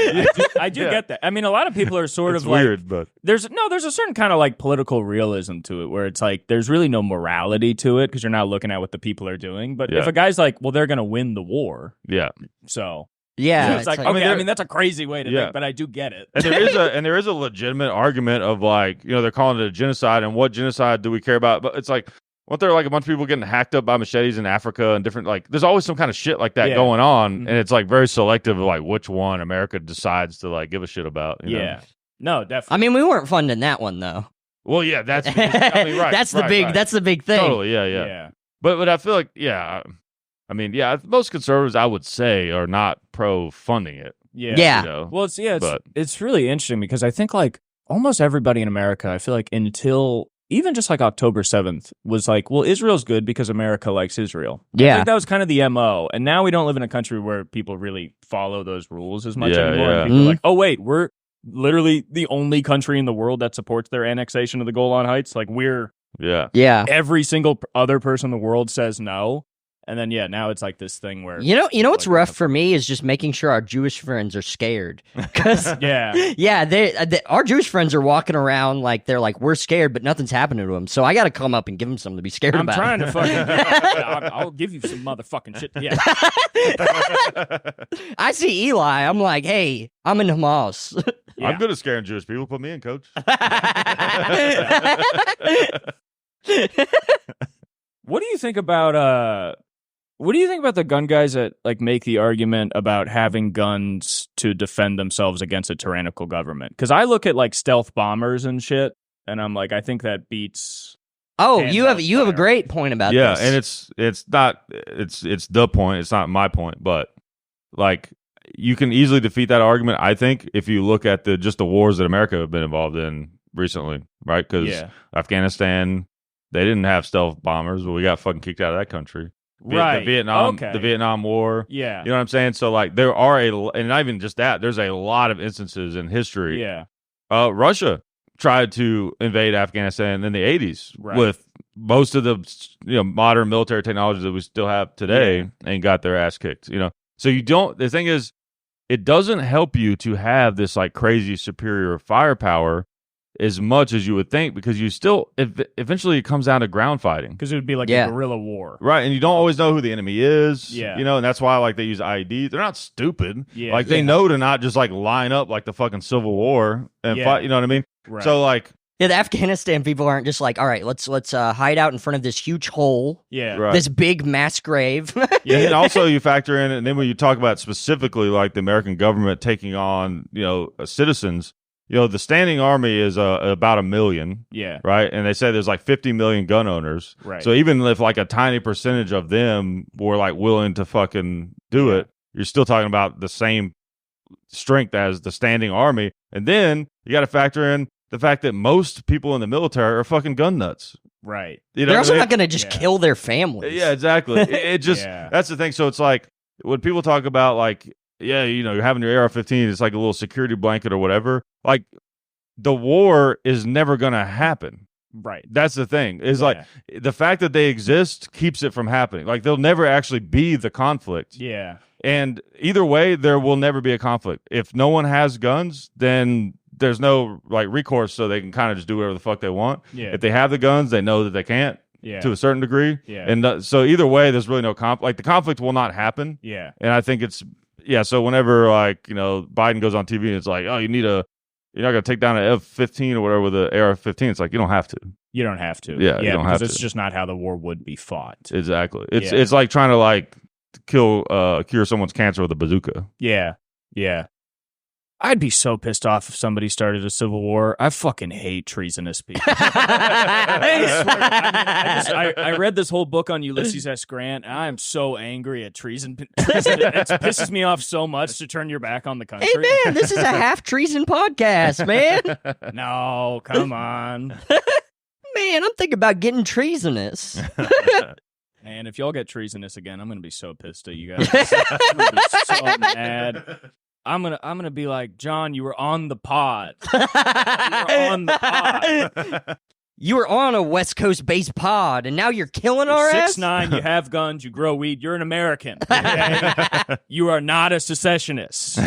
I do get that. I mean, a lot of people are sort It's of like, weird, but there's a certain kind of like political realism to it where it's like there's really no morality to it because you're not looking at what the people are doing. But if a guy's like, well, they're going to win the war. yeah. So Yeah. it's like, like- okay, I mean, that's a crazy way to Yeah. think, but I do get it. And there is a legitimate argument of like, you know, they're calling it a genocide, and what genocide do we care about? But it's like, weren't there like a bunch of people getting hacked up by machetes in Africa and different, like, there's always some kind of shit like that going on, and it's like very selective of like which one America decides to like give a shit about. You know? No, definitely. I mean, we weren't funding that one, though. Well, yeah, that's I mean, right. That's the right, big. right. That's the big thing. Totally, yeah. But I feel like, I mean, most conservatives, I would say, are not pro funding it. Yeah. You know? Well, But- it's really interesting because I think like almost everybody in America, I feel like until even just like October 7th was like, well, Israel's good because America likes Israel. I Yeah. think that was kind of the MO. And now we don't live in a country where people really follow those rules as much Yeah, anymore. yeah. And people are like, oh, wait, we're literally the only country in the world that supports their annexation of the Golan Heights. Like Yeah. Yeah. every single other person in the world says no. And then, now it's like this thing where... You know what's rough for me is just making sure our Jewish friends are scared. Because, our Jewish friends are walking around like they're like, we're scared, but nothing's happening to them. So I got to come up and give them something to be scared I'm about. trying to fucking... I'll give you some motherfucking shit. Yeah. I see Eli. I'm like, hey, I'm in Hamas. Yeah. I'm good at scaring Jewish people. Put me in, coach. What do you think about the gun guys that like make the argument about having guns to defend themselves against a tyrannical government? Because I look at like stealth bombers and shit, and I'm like, I think that beats. Oh, And you have a fire. great point about Yeah, this. and it's the point. It's not my point, but like you can easily defeat that argument. I think if you look at just the wars that America have been involved in recently, right? Because Afghanistan, they didn't have stealth bombers, but we got fucking kicked out of that country. Right. The Vietnam War. Yeah. You know what I'm saying? So like there are and not even just that. There's a lot of instances in history. Yeah. Russia tried to invade Afghanistan in the 80s Right. with most of the modern military technology that we still have today, and got their ass kicked. So the thing is, it doesn't help you to have this like crazy superior firepower as much as you would think, because you still eventually it comes down to ground fighting. Because it would be like a guerrilla war. Right, and you don't always know who the enemy is. Yeah. And that's why like they use IEDs. They're not stupid. Yeah. Like they know to not just like line up like the fucking Civil War and fight. You know what I mean? Right. So like Yeah, the Afghanistan people aren't just like, all right, let's hide out in front of this huge hole, Yeah. Right. this big mass grave. Yeah, and also you factor in, and then when you talk about specifically like the American government taking on, citizens, the standing army is about 1 million, Yeah. right? And they say there's like 50 million gun owners. Right. So even if like a tiny percentage of them were like willing to fucking do it, you're still talking about the same strength as the standing army. And then you got to factor in the fact that most people in the military are fucking gun nuts. Right. They're also not going to just kill their families. Yeah, exactly. It just that's the thing. So it's like when people talk about like, you're having your AR-15, it's like a little security blanket or whatever. Like the war is never going to happen. Right. That's the thing. Is like the fact that they exist keeps it from happening. Like they'll never actually be the conflict. Yeah. And either way, there will never be a conflict. If no one has guns, then there's no like recourse, so they can kind of just do whatever the fuck they want. Yeah. If they have the guns, they know that they can't to a certain degree. Yeah. And so either way, there's really no conflict. Like the conflict will not happen. Yeah. And I think it's so whenever like Biden goes on TV and it's like, oh, you're not gonna take down an F-15 or whatever with an AR-15. It's like you don't have to. You don't have to. Yeah, you don't have to. It's just not how the war would be fought. Exactly. It's like trying to like cure someone's cancer with a bazooka. Yeah. Yeah. I'd be so pissed off if somebody started a civil war. I fucking hate treasonous people. I read this whole book on Ulysses S. Grant, and I'm so angry at treason. It pisses me off so much to turn your back on the country. Hey, man, this is a half-treason podcast, man. No, come on. Man, I'm thinking about getting treasonous. Man, if y'all get treasonous again, I'm going to be so pissed at you guys. I'm going to be so mad. I'm gonna be like, John, you were on the pod. You were on the pod. You were on a West Coast based pod, and now you're killing our ass? 6'9", you have guns, you grow weed, you're an American. Okay? You are not a secessionist.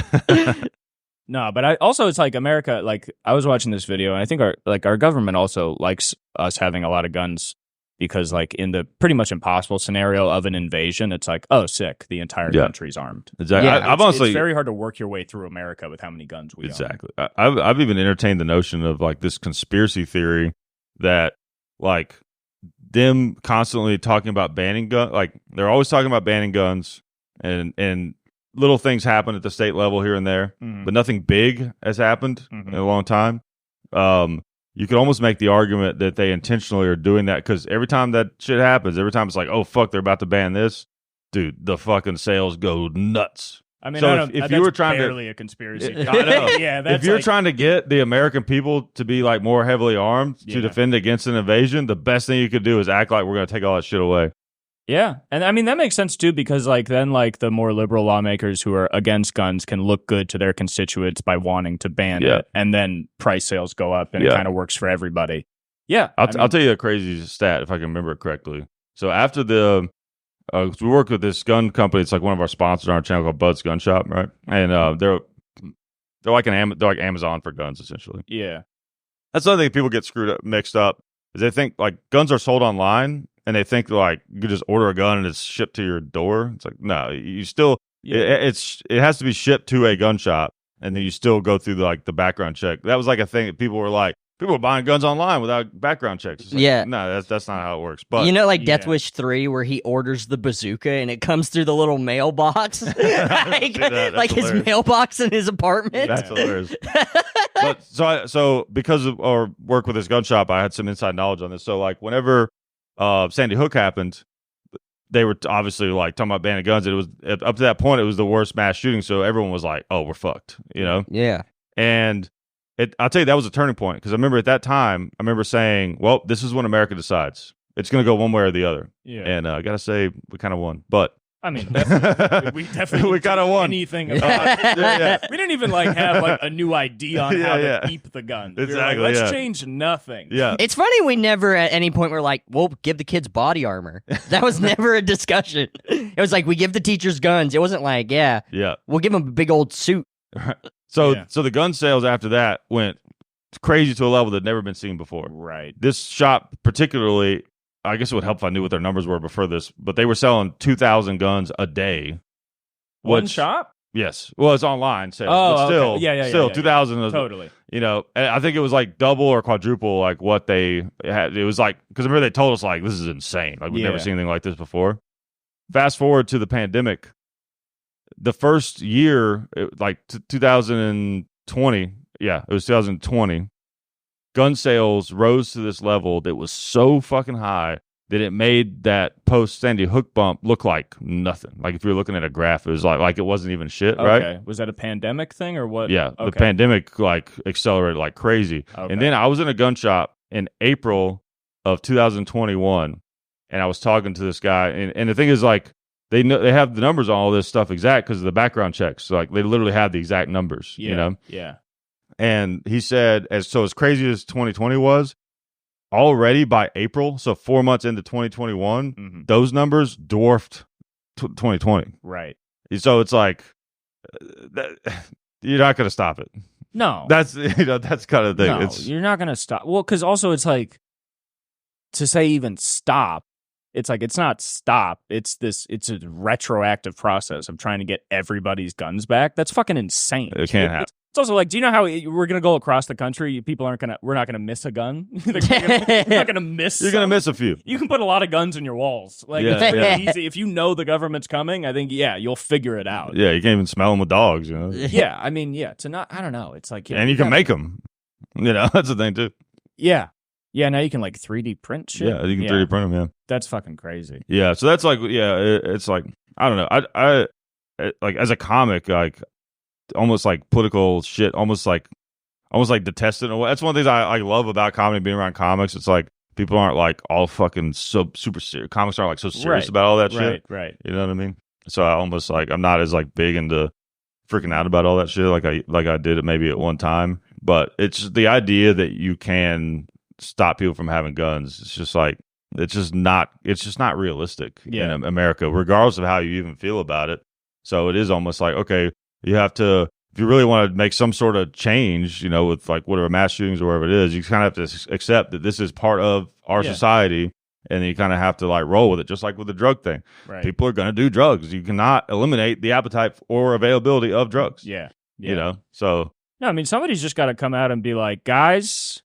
No, but it's like America, like I was watching this video, and I think our government also likes us having a lot of guns. Because, like, in the pretty much impossible scenario of an invasion, it's like, oh, sick, the entire country's armed. Exactly. Yeah, It's very hard to work your way through America with how many guns we own. Exactly. I've even entertained the notion of, like, this conspiracy theory that, like, them constantly talking about banning guns. Like, they're always talking about banning guns, and little things happen at the state level here and there, but nothing big has happened in a long time. You could almost make the argument that they intentionally are doing that because every time that shit happens, every time it's like, oh, fuck, they're about to ban this, dude, the fucking sales go nuts. I mean, so if you were trying barely a conspiracy. I know. Yeah, that's if you're trying to get the American people to be like more heavily armed to defend against an invasion, the best thing you could do is act like we're going to take all that shit away. Yeah, and I mean that makes sense too because like then like the more liberal lawmakers who are against guns can look good to their constituents by wanting to ban it, and then price sales go up, and it kind of works for everybody. Yeah, I'll tell you a crazy stat if I can remember it correctly. So after we work with this gun company, it's like one of our sponsors on our channel called Bud's Gun Shop, right? And they're like Amazon for guns essentially. Yeah, that's the other thing people get mixed up is they think like guns are sold online. And they think like you could just order a gun and it's shipped to your door. It's like no, you still it has to be shipped to a gun shop, and then you still go through the background check. That was like a thing that people were buying guns online without background checks. It's like, no, that's not how it works. But Death Wish 3, where he orders the bazooka and it comes through the little mailbox, like his mailbox in his apartment. That's hilarious. But so because of our work with this gun shop, I had some inside knowledge on this. So like whenever Sandy Hook happened, they were obviously like talking about banning guns. It was up to that point, it was the worst mass shooting. So everyone was like, "Oh, we're fucked," Yeah. And I'll tell you, that was a turning point because I remember at that time, I remember saying, "Well, this is when America decides it's going to go one way or the other." Yeah. And I gotta say, we kind of won, but. I mean, we definitely kind of won. Anything about we didn't even have a new idea on how to keep the gun. Exactly. We were let's change nothing. Yeah. It's funny we never at any point were like, we'll give the kids body armor. That was never a discussion. It was like we give the teachers guns. It wasn't like, we'll give them a big old suit. So the gun sales after that went crazy to a level that had never been seen before. Right. This shop particularly, I guess it would help if I knew what their numbers were before this, but they were selling 2,000 guns a day. One shop? Yes. Well, it's online sales, Oh, but still, okay. Yeah. still 2,000. Totally. You know, and I think it was like double or quadruple like what they had. It was like, because remember they told us like, this is insane. Like we've never seen anything like this before. Fast forward to the pandemic. The first year, like 2020, yeah, it was 2020. Gun sales rose to this level that was so fucking high that it made that post Sandy Hook bump look like nothing. Like if you were looking at a graph, it was like it wasn't even shit, right? Okay. Was that a pandemic thing or what? Yeah, okay. The pandemic like accelerated like crazy. Okay. And then I was in a gun shop in April of 2021, and I was talking to this guy, and the thing is like they have the numbers on all this stuff exact because of the background checks. So like they literally have the exact numbers, Yeah. you know? Yeah. And he said, as crazy as 2020 was, already by April, so 4 months into 2021, those numbers dwarfed 2020. Right. So it's like you're not going to stop it. No. That's that's kind of the thing. No, you're not going to stop. Well, because also it's like to say even stop. It's like it's not stop. It's a retroactive process of trying to get everybody's guns back. That's fucking insane. It can't happen. It's also like, do you know how we're gonna go across the country? We're not gonna miss a gun. We're not gonna miss. You're gonna miss a few. You can put a lot of guns in your walls. Like it's pretty easy if you know the government's coming. I think you'll figure it out. Yeah, you can't even smell them with dogs. You know. Yeah, I mean, to not. I don't know. It's like and you can make them. You know, that's the thing too. Yeah. Yeah, now you can like 3D print shit. Yeah, you can 3D print them. Yeah, that's fucking crazy. Yeah, so that's like it's like I don't know. I like as a comic like. Almost like political shit, almost like detest it. That's one of the things I love about comedy, being around comics. It's like people aren't like all fucking so super serious. Comics aren't like so serious about all that shit. Right. You know what I mean? So I almost like I'm not as like big into freaking out about all that shit like I did it maybe at one time. But it's the idea that you can stop people from having guns. It's just like it's just not realistic in America, regardless of how you even feel about it. So it is almost like, okay, you have to, if you really want to make some sort of change, you know, with like whatever mass shootings or whatever it is, you kind of have to accept that this is part of our society, and you kind of have to like roll with it, just like with the drug thing. Right. People are going to do drugs. You cannot eliminate the appetite or availability of drugs. Yeah. You know, so. No, I mean, somebody's just got to come out and be like, guys,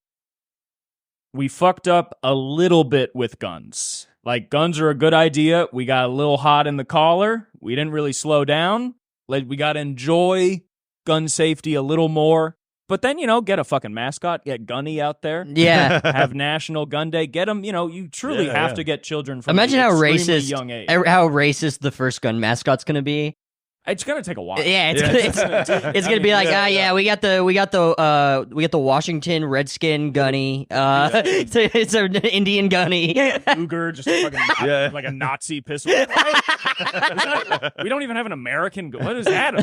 we fucked up a little bit with guns. Like, guns are a good idea. We got a little hot in the collar. We didn't really slow down. We got to enjoy gun safety a little more. But then, get a fucking mascot, get Gunny out there. Yeah. Have National Gun Day. Get them, you truly have to get children from Imagine an how extremely racist, young age. how racist the first gun mascot's going to be. It's gonna take a while. Yeah, it's gonna be like, we got the Washington Redskin gunny. It's an Indian gunny. Cougar, just fucking like a Nazi pistol. We don't even have an American. What is that?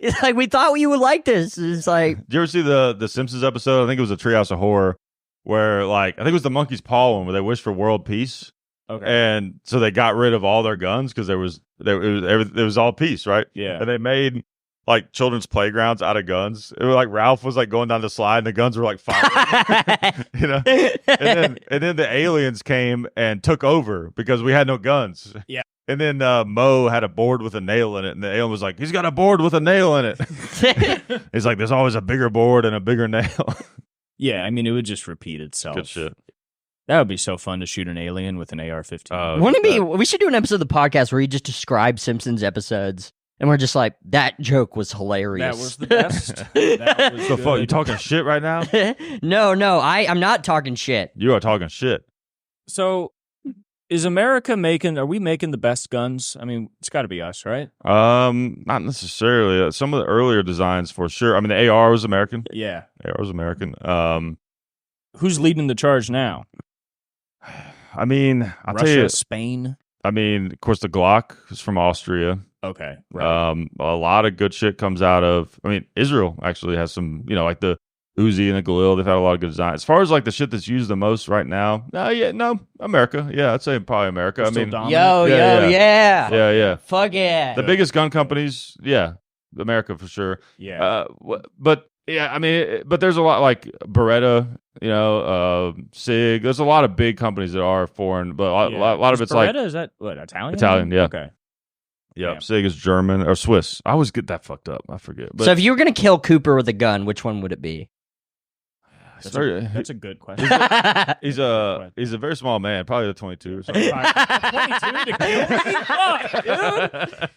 It's like we thought you would like this. It's like, did you ever see the Simpsons episode? I think it was a Treehouse of Horror, where like I think it was the Monkey's Paw one, where they wished for world peace. Okay. And so they got rid of all their guns because it was all peace, right? Yeah. And they made like children's playgrounds out of guns. It was like Ralph was like going down the slide and the guns were like firing. You know? And then the aliens came and took over because we had no guns. Yeah. And then Mo had a board with a nail in it, and the alien was like, he's got a board with a nail in it. He's like, there's always a bigger board and a bigger nail. Yeah, I mean, it would just repeat itself. Good shit. That would be so fun to shoot an alien with an AR-15. Wouldn't it be? We should do an episode of the podcast where you just describe Simpsons episodes, and we're just like, that joke was hilarious. That was the best. That was So, good. you talking shit right now? No, I'm not talking shit. You are talking shit. So, is America are we making the best guns? I mean, it's got to be us, right? Not necessarily. Some of the earlier designs, for sure. I mean, the AR was American. Yeah. AR was American. Who's leading the charge now? I mean, I'll Russia, tell you. Spain. I mean, of course, the Glock is from Austria. Okay. Right. A lot of good shit comes out of. I mean, Israel actually has some. Like the Uzi and the Galil. They've had a lot of good design. As far as like the shit that's used the most right now, America. Yeah, I'd say probably America. Still I mean, dominant. yeah. Fuck yeah. The biggest gun companies, America for sure. Yeah. But yeah, I mean, but there's a lot like Beretta, SIG. There's a lot of big companies that are foreign, but a lot of it's Beretta, like is that what, Italian? Italian, yeah. Okay. Yeah, Damn. Sig is German or Swiss. I always get that fucked up. I forget. But So if you were gonna kill Cooper with a gun, which one would it be? That's a good question. he's a very small man, probably a 22 or something. 22 to kill me? Fuck, dude.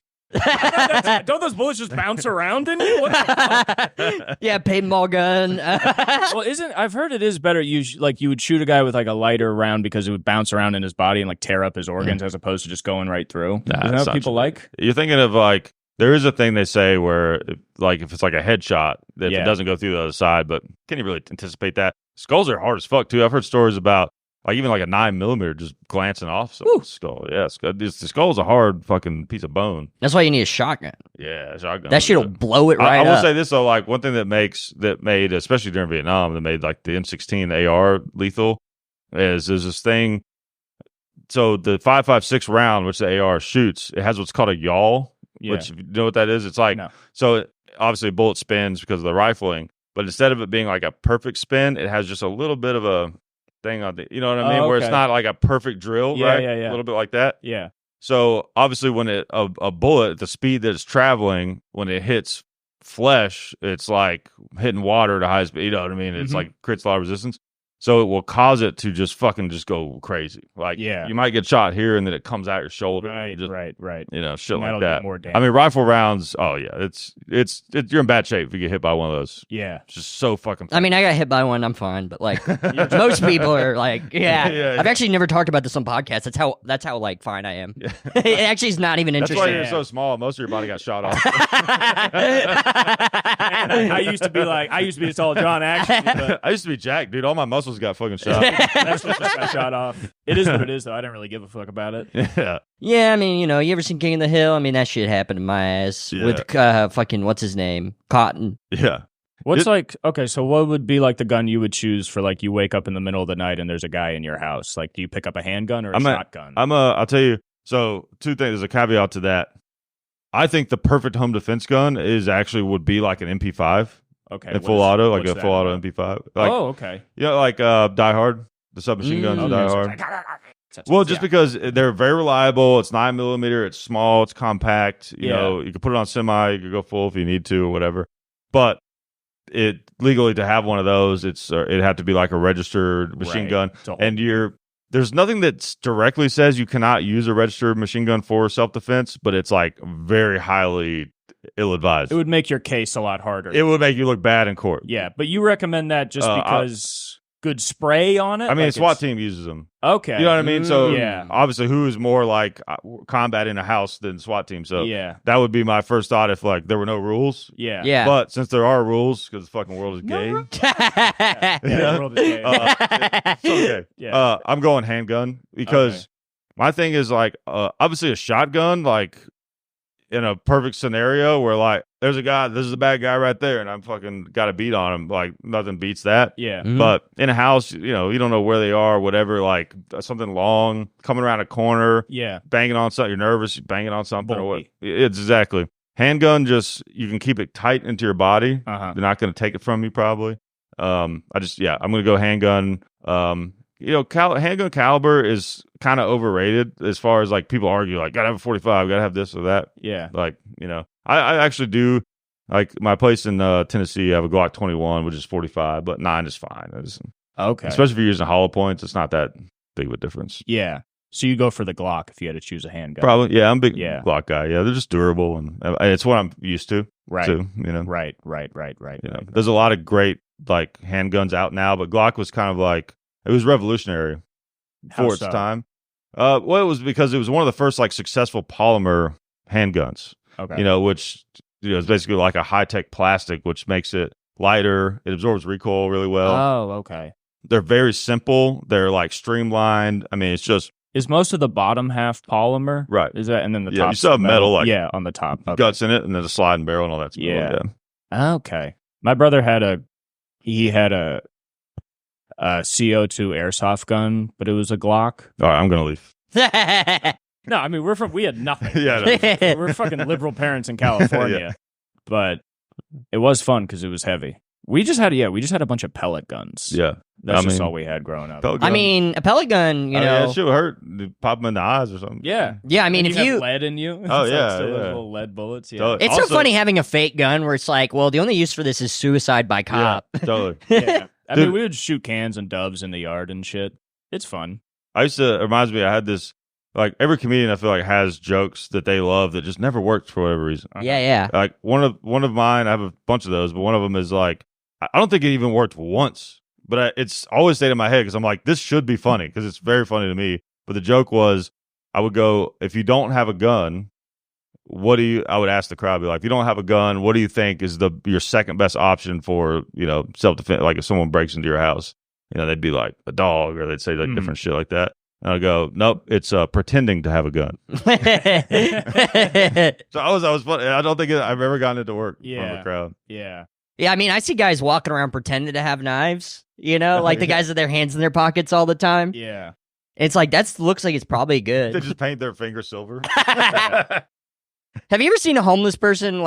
Don't those bullets just bounce around in you? What the fuck? Yeah, paintball gun. Well, I've heard it is better. You would shoot a guy with like a lighter round because it would bounce around in his body and like tear up his organs as opposed to just going right through. Nah, Isn't that that's what not people true. like? You're thinking of like there is a thing they say where like if it's like a headshot, that if Yeah. it doesn't go through the other side, but can you really anticipate that? Skulls are hard as fuck too. I've heard stories about like even like a 9mm just glancing off someone's skull. Yeah, the skull's a hard fucking piece of bone. That's why you need a shotgun. Yeah, shotgun. That shit'll blow it right I will up. say this though, like one thing that made, especially during Vietnam, that made like the M16, the AR lethal, is there's this thing. So the 5.56 round, which the AR shoots, it has what's called a yaw, which if you know what that is. It's like obviously a bullet spins because of the rifling, but instead of it being like a perfect spin, it has just a little bit of a thing on the, you know what I mean, where it's not like a perfect drill, right? Yeah. A little bit like that. Yeah. So obviously, when a bullet at the speed that it's traveling, when it hits flesh, it's like hitting water at a high speed. You know what I mean? It's like creates a lot of resistance. So it will cause it to just fucking just go crazy. Like you might get shot here and then it comes out your shoulder. Right. You know, shit That'll like do that. more damage. I mean, rifle rounds. Oh yeah, it's you're in bad shape if you get hit by one of those. Yeah. It's just so fucking. I mean, I got hit by one. I'm fine, but like most people are like, yeah. I've actually never talked about this on podcasts. That's how like fine I am. It actually is not even That's interesting. why you're so small. Most of your body got shot off. I used to be this tall John actually, but I used to be jacked, dude. All my muscles got fucking shot. that's just got shot off. It is what it is, though. I didn't really give a fuck about it. Yeah. Yeah, I mean, you know, you ever seen King of the Hill? I mean, that shit happened to my ass with fucking what's his name, Cotton. Yeah. What's so what would be like the gun you would choose for like you wake up in the middle of the night and there's a guy in your house? Like, do you pick up a handgun or a shotgun? I'll tell you. So two things. There's a caveat to that. I think the perfect home defense gun would be like an MP5. Okay. In full auto, like a full auto MP5. Like, okay. Yeah, like Die Hard, the submachine guns in Die Hard. Well, just because they're very reliable. It's 9mm. It's small. It's compact. You know, you can put it on semi. You can go full if you need to or whatever. But it legally to have one of those, it'd have to be like a registered machine gun, and there's nothing that directly says you cannot use a registered machine gun for self-defense, but it's like very highly ill-advised. It would make your case a lot harder. It would make you look bad in court. Yeah, but you recommend that just because good spray on it? I mean, like a SWAT team uses them. Okay. You know what I mean? So obviously who is more like combat in a house than SWAT team? So yeah, that would be my first thought if like there were no rules. Yeah. But since there are rules, because the fucking world is gay. The world is gay. It's okay. Yeah. I'm going handgun because my thing is like obviously a shotgun, like in a perfect scenario where like there's a guy, this is a bad guy right there, and I'm fucking got a beat on him. Like nothing beats that. Yeah. Mhm. But in a house, you know, you don't know where they are, whatever. Like something long coming around a corner, banging on something. You're nervous, banging on something or what? It's exactly handgun. Just you can keep it tight into your body. They're not going to take it from you probably. I'm gonna go handgun. You know, handgun caliber is kind of overrated as far as like people argue like gotta have a 45, gotta have this or that. Yeah, like you know, I actually do. Like my place in Tennessee, I have a Glock 21, which is 45, but 9 is fine. Okay, especially if you're using hollow points, it's not that big of a difference. Yeah. So you go for the Glock if you had to choose a handgun? Probably, yeah. I'm a big Glock guy. Yeah, they're just durable, and it's what I'm used to. Right. Too, you know. Right. You know, there's a lot of great like handguns out now, but Glock was kind of like it was revolutionary for its time. Well, it was because it was one of the first like successful polymer handguns. Okay. You know, which is basically like a high tech plastic, which makes it lighter. It absorbs recoil really well. Oh, okay. They're very simple. They're like streamlined. I mean, it's just. Is most of the bottom half polymer? Right. Is that, and then the top? You still have metal like on the top. Okay. Guts in it, and then the sliding barrel and all that stuff. Yeah. Okay. My brother had a CO2 airsoft gun, but it was a Glock. All right, I'm gonna leave. No, I mean we had nothing. Yeah, we're fucking liberal parents in California, but it was fun because it was heavy. We just had a bunch of pellet guns. Yeah, That's I just mean, all we had growing up. pellet I gun- mean, a pellet gun, you know. that shit would hurt. Pop them in the eyes or something. Yeah. Yeah, I mean, And if you you. have lead in you. Oh, It's yeah, still those yeah. little lead bullets. Yeah. Totally. It's so Also- funny having a fake gun where it's like, well, the only use for this is suicide by cop. Yeah, totally. Yeah. I mean, Dude. we would shoot cans and doves in the yard and shit. It's fun. It reminds me, I had this, like, every comedian I feel like has jokes that they love that just never worked for whatever reason. Yeah. Like, one of mine, I have a bunch of those, but one of them is like, I don't think it even worked once, but it's always stayed in my head because I'm like, this should be funny because it's very funny to me. But the joke was, I would go, if you don't have a gun, I would ask the crowd, be like, if you don't have a gun, what do you think is your second best option for, self-defense? Like if someone breaks into your house, they'd be like a dog, or they'd say like different shit like that. And I'd go, nope, it's pretending to have a gun. So I was funny. I don't think I've ever gotten it to work from a crowd. Yeah. Yeah, I mean, I see guys walking around pretending to have knives, like the guys with their hands in their pockets all the time. Yeah. It's like, looks like it's probably They good. just paint their finger silver. Have you ever seen a homeless person,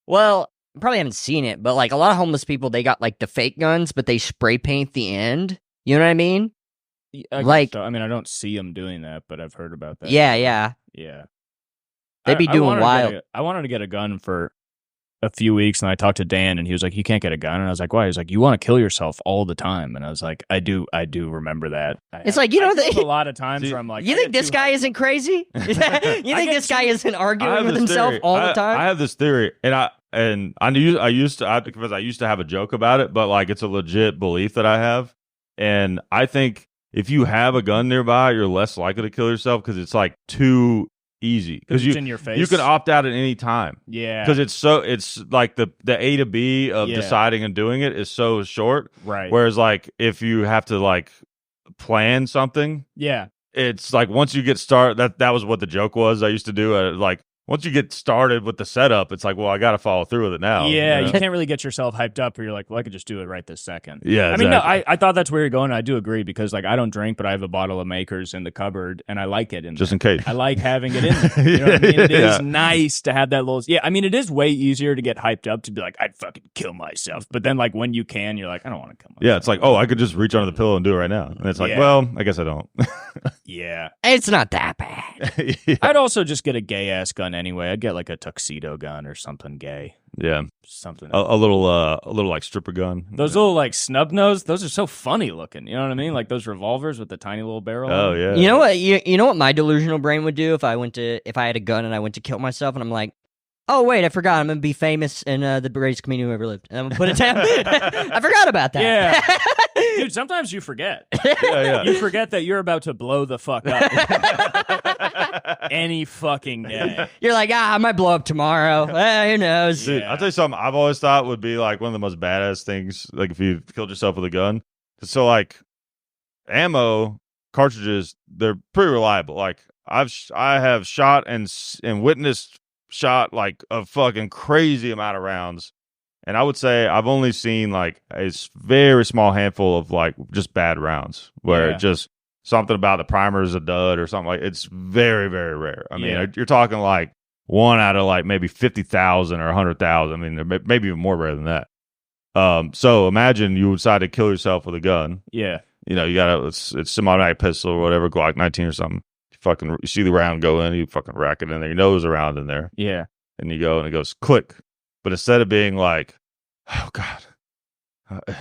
well, probably haven't seen it, but like a lot of homeless people, they got like the fake guns, but they spray paint the end. You know what I mean? I Like- guess so. I mean, I don't see them doing that, but I've heard about that. Yeah. Yeah. They'd be doing wanted to wild. I wanted to get a gun for a few weeks, and I talked to Dan, and he was like, "You can't get a gun." And I was like, "Why?" He's like, "You want to kill yourself all the time." And I was like, "I do remember that." It's like, you know, there's a lot of times where I'm like, You I think get this too guy hyped. isn't crazy? You think this guy isn't I arguing have with this himself theory. all the time? I have this theory, and I used to because I used to have a joke about it, but like it's a legit belief that I have, and I think if you have a gun nearby, you're less likely to kill yourself because it's like too easy Because you it's in your face. you can opt out at any time. Yeah. Because it's like the A to B of Yeah. deciding and doing it is so short. Right. Whereas like if you have to like plan something, Yeah. it's like once you get started, that was what the joke was I used to do. Like once you get started with the setup, it's like, well, I got to follow through with it now. Yeah, you you know? can't really get yourself hyped up, or you're like, well, I could just do it right this second. Yeah, I mean, no, exactly. I thought that's where you're going. And I do agree because, like, I don't drink, but I have a bottle of Makers in the cupboard, and I like it in Just there. in case. I like having it in there. You know what I mean? It is Yeah. nice to have that little. Yeah, I mean, it is way easier to get hyped up to be like, I'd fucking kill myself. But then, like, when you can, you're like, I don't want to kill myself. Yeah, it's like, oh, I could just reach under the pillow and do it right now. And it's like, Yeah. well, I guess I don't. Yeah. It's not that bad. Yeah. I'd also just get a gay ass gun anyway. I'd get like a tuxedo gun or something gay. Yeah. Something. A little like stripper gun. Those little like snub nose, those are so funny looking. You know what I mean? Like those revolvers with the tiny little barrel. Oh on yeah. them. You know what? You know what my delusional brain would do if I had a gun and I went to kill myself, and I'm like, oh wait, I forgot. I'm gonna be famous and the greatest comedian who ever lived. And I'm gonna put it down. I forgot about that. Yeah. Dude, sometimes you forget. Yeah. You forget that you're about to blow the fuck up. Any fucking day. You're like, I might blow up tomorrow. Who knows? Dude, Yeah. I'll tell you something I've always thought would be like one of the most badass things, like if you killed yourself with a gun. So like ammo cartridges, they're pretty reliable. Like I have shot and witnessed shot like a fucking crazy amount of rounds. And I would say I've only seen like a very small handful of like just bad rounds where Yeah. it just something about the primer is a dud or something like it's very, very rare. I mean, Yeah. you're talking like one out of like maybe 50,000 or 100,000. I mean, maybe even more rare than that. So imagine you decide to kill yourself with a gun. Yeah. You know, you got it's semi-automatic pistol or whatever, Glock 19 or something. You see the round go in, you fucking rack it in there. Your nose around in there, Yeah. and you go and it goes click. But instead of being like, oh God,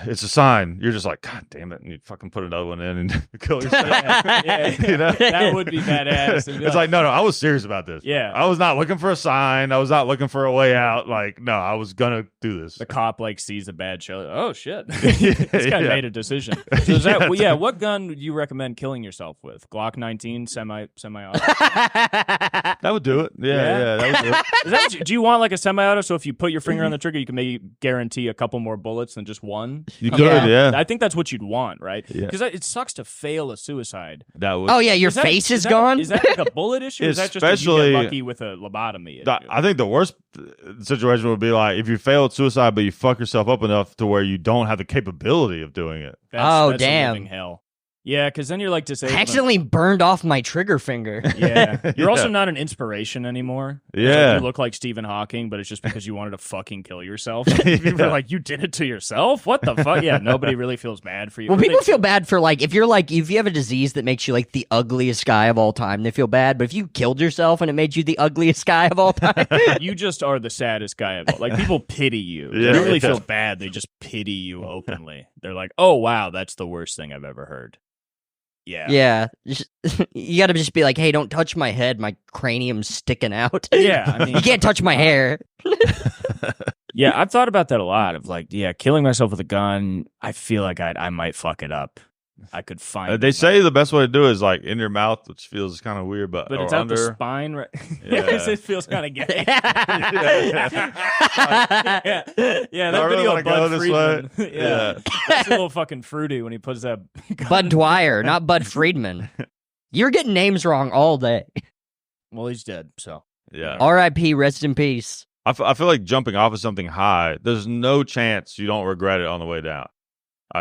it's a sign, you're just like, God damn it, and you fucking put another one in and kill yourself. Yeah. You know? That would be badass. It'd be It's like, no, I was serious about this. Yeah. I was not looking for a sign. I was not looking for a way out. Like, no, I was gonna do this. The cop like sees a bad show. Oh shit! This guy Yeah. made a decision. So is that, Yeah, what gun would you recommend killing yourself with? Glock 19 semi-auto. That would do it. Yeah, that would do it. Is that do you want like a semi-auto? So if you put your finger on the trigger, you can maybe guarantee a couple more bullets than just one. You could, yeah. I think that's what you'd want, right? Yeah. Because it sucks to fail a suicide. That would. Oh yeah, your Is that- face is that- gone. Is that like a bullet issue? Or is that just that you Especially- get lucky with a lobotomy? I think the worst situation would be like if you failed suicide, but you fuck yourself up enough to where you don't have the capability of doing it. Oh, that's a damn. living hell. Yeah, because then you're like I disabled. accidentally burned off my trigger finger. Yeah. You're also Yeah. not an inspiration anymore. It's Yeah. like you look like Stephen Hawking, but it's just because you wanted to fucking kill yourself. People are like, you did it to yourself? What the fuck? Yeah, nobody really feels bad for you. Well, Or people they- feel bad for if you have a disease that makes you like the ugliest guy of all time, they feel bad. But if you killed yourself and it made you the ugliest guy of all time, You just are the saddest guy of all. Like, people pity you. They Yeah. don't really feel bad. They just pity you openly. They're like, oh, wow, that's the worst thing I've ever heard. Yeah. yeah, you got to just be like, hey, don't touch my head. My cranium's sticking out. Yeah, I mean- you can't touch my hair. Yeah, I've thought about that a lot of like, yeah, killing myself with a gun. I feel like I might fuck it up. I could find They say the best way to do it is like in your mouth, which feels kind of weird, but but or it's out under. the spine, right? Yeah. It feels kind of gay. yeah. Yeah, I that really video wanna of go Bud this Friedman. way. Yeah, that's a little fucking fruity when he puts that. Bud Dwyer, not Bud Friedman. You're getting names wrong all day. Well, he's dead, so Yeah. R.I.P. Rest in peace. I feel like jumping off of something high, there's no chance you don't regret it on the way down.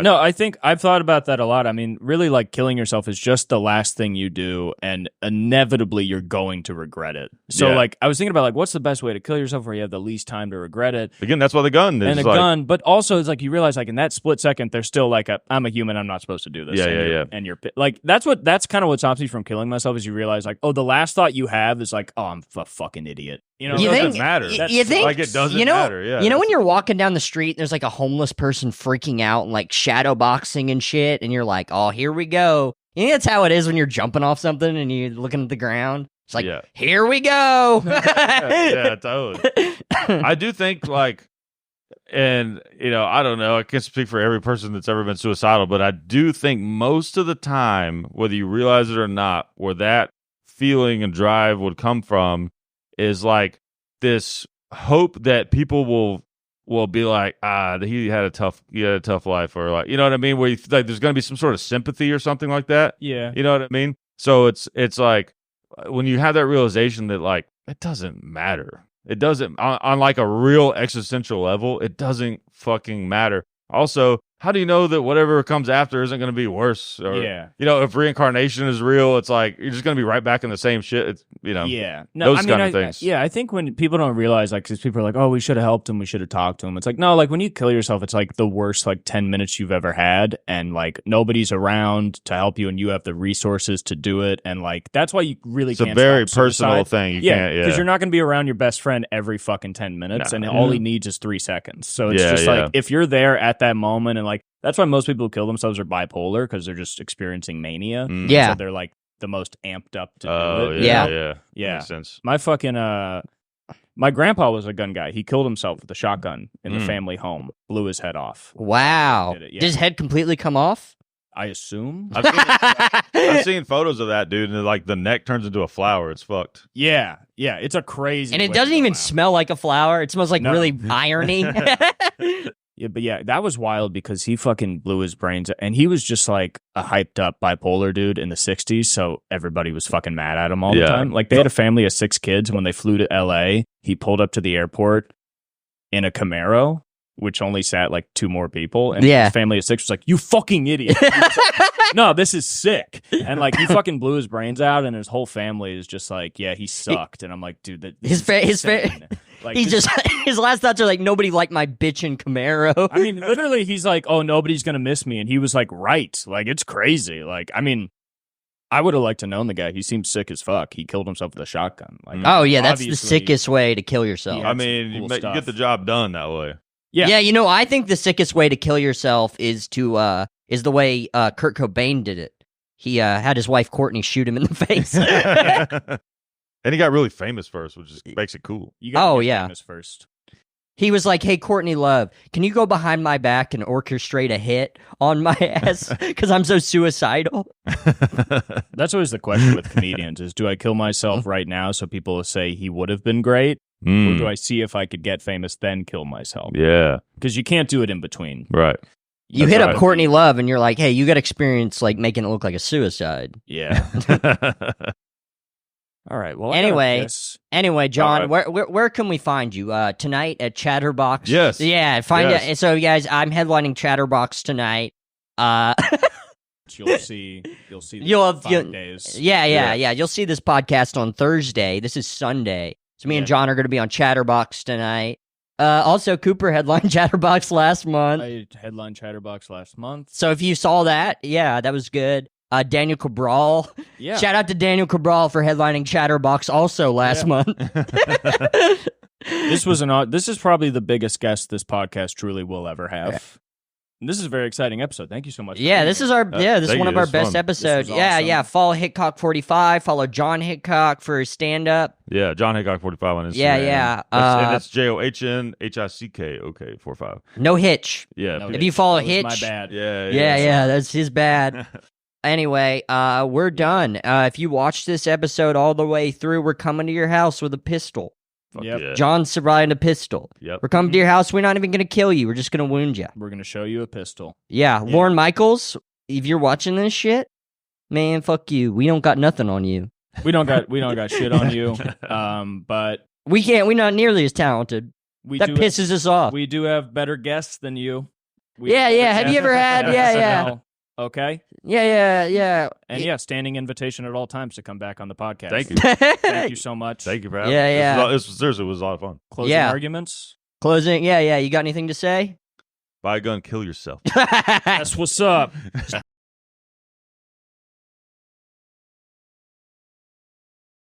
No, I think I've thought about that a lot. I mean, really, like killing yourself is just the last thing you do, and inevitably you're going to regret it. So, Yeah. like, I was thinking about like, what's the best way to kill yourself where you have the least time to regret it? Again, that's why the gun is And a like, gun, but also it's like you realize like in that split second, there's still like I'm a human, I'm not supposed to do this. Yeah, and yeah, you're, yeah. And you're like that's kind of what stops me from killing myself is you realize like, oh, the last thought you have is like, oh, I'm a fucking idiot. You know, It You doesn't think? matter. You think? Like, it doesn't you know, matter, yeah. You know when you're walking down the street and there's like a homeless person freaking out and like shadow boxing and shit, and you're like, oh, here we go. You think that's how it is when you're jumping off something and you're looking at the ground? It's like, Yeah. here we go. yeah, totally. I do think like, and you know, I don't know, I can't speak for every person that's ever been suicidal, but I do think most of the time, whether you realize it or not, where that feeling and drive would come from is like this hope that people will be like, he had a tough life, or like, you know what I mean, where you, like there's going to be some sort of sympathy or something like that. yeah. You know what I mean? So it's like when you have that realization that like it doesn't matter. It doesn't on like a real existential level, it doesn't fucking matter. Also, how do you know that whatever comes after isn't going to be worse? Or, Yeah. you know, if reincarnation is real, it's like you're just going to be right back in the same shit. It's, you know, Yeah. No, those I mean, kind of things. Yeah, I think when people don't realize, like, because people are like, oh, we should have helped him, we should have talked to him. It's like, no, like, when you kill yourself, it's like the worst, like, 10 minutes you've ever had, and, like, nobody's around to help you, and you have the resources to do it, and, like, that's why you really It's a can't very stop personal suicide. thing. You Yeah, can't, because you're not going to be around your best friend every fucking 10 minutes, No. and all he needs is 3 seconds. So it's Yeah, just yeah. like, if you're there at that moment, and, like, that's why most people who kill themselves are bipolar, because they're just experiencing mania. Mm. Yeah. So they're, like, the most amped up to Oh, do it. yeah, Yeah. yeah. Yeah. Makes sense. My fucking my grandpa was a gun guy. He killed himself with a shotgun in the Mm. family home. Blew his head off. Wow. Did it, yeah. Did his head completely come off? I assume. I've seen photos of that dude, and like the neck turns into a flower. It's fucked. Yeah, it's a crazy. And it way doesn't to go even out. smell like a flower. It smells like No. really irony. Yeah, but yeah, that was wild because he fucking blew his brains out. And he was just like a hyped up bipolar dude in the 60s, so everybody was fucking mad at him all the Yeah. time. Like they had a family of 6 kids. When they flew to LA, he pulled up to the airport in a Camaro, which only sat like 2 more people. And Yeah. his family of 6 was like, you fucking idiot. He was like, no, this is sick. And like he fucking blew his brains out, and his whole family is just like, yeah, he sucked. And I'm like, dude, that His like, He's just his last thoughts are like, nobody liked my bitchin' Camaro. I mean, literally, he's like, oh, nobody's gonna miss me, and he was like, right, like it's crazy. Like, I mean, I would have liked to known the guy. He seemed sick as fuck. He killed himself with a shotgun. Like, Oh yeah, that's the obviously- sickest way to kill yourself. Yeah. I some mean, cool you stuff. get the job done that way. Yeah. Yeah, you know, I think the sickest way to kill yourself is to is the way Kurt Cobain did it. He had his wife Courtney shoot him in the face. And he got really famous first, which makes it cool. You gotta Oh, get yeah. famous first. He was like, "Hey, Courtney Love, can you go behind my back and orchestrate a hit on my ass because I'm so suicidal?" That's always the question with comedians: is do I kill myself right now so people will say he would have been great, or Mm, do I see if I could get famous then kill myself? yeah, Because you can't do it in between. right. You That's hit right. up Courtney Love and you're like, "Hey, you got experience like making it look like a suicide." Yeah. All right. Well, I gotta Anyway. piss. Anyway, John, All where can we find you tonight at Chatterbox? Yes. Yeah, find Yes. it. So, you guys, I'm headlining Chatterbox tonight. You'll see. You'll see. You'll have 5 days. Yeah. You'll see this podcast on Thursday. This is Sunday. So me and John are going to be on Chatterbox tonight. Also, Cooper headlined Chatterbox last month. I headlined Chatterbox last month. So if you saw that, yeah, that was good. Daniel Cabral. Yeah. Shout out to Daniel Cabral for headlining Chatterbox also last month. This is probably the biggest guest this podcast truly will ever have. And this is a very exciting episode. Thank you so much. Yeah, this is our this is one of our best This episodes. was Yeah, awesome. yeah. Follow Hickok45. Follow John Hickok for his stand up. Yeah, John Hickok 45 on Instagram. Yeah. And that's JOHNHICK 45. No hitch. Yeah. No, If you follow that was Hitch, my bad. yeah, that's his bad. Anyway, we're done. If you watch this episode all the way through, we're coming to your house with a pistol. Fuck Yep. yeah. John's surviving a pistol. Yep. We're coming to your house. We're not even going to kill you. We're just going to wound you. We're gonna show you a pistol. Yeah, Lauren Michaels, if you're watching this shit, man, fuck you. We don't got nothing on you. We don't got shit on you. But We're not nearly as talented. we That do pisses us off. we do have better guests than you. Yeah. Have you ever had? Yeah. Okay. Yeah. And yeah, standing invitation at all times to come back on the podcast. Thank you. Thank you so much. Thank you for having Yeah, me. Seriously, it was a lot of fun. Closing Yeah. arguments. Closing. Yeah. You got anything to say? Buy a gun, kill yourself. That's what's up.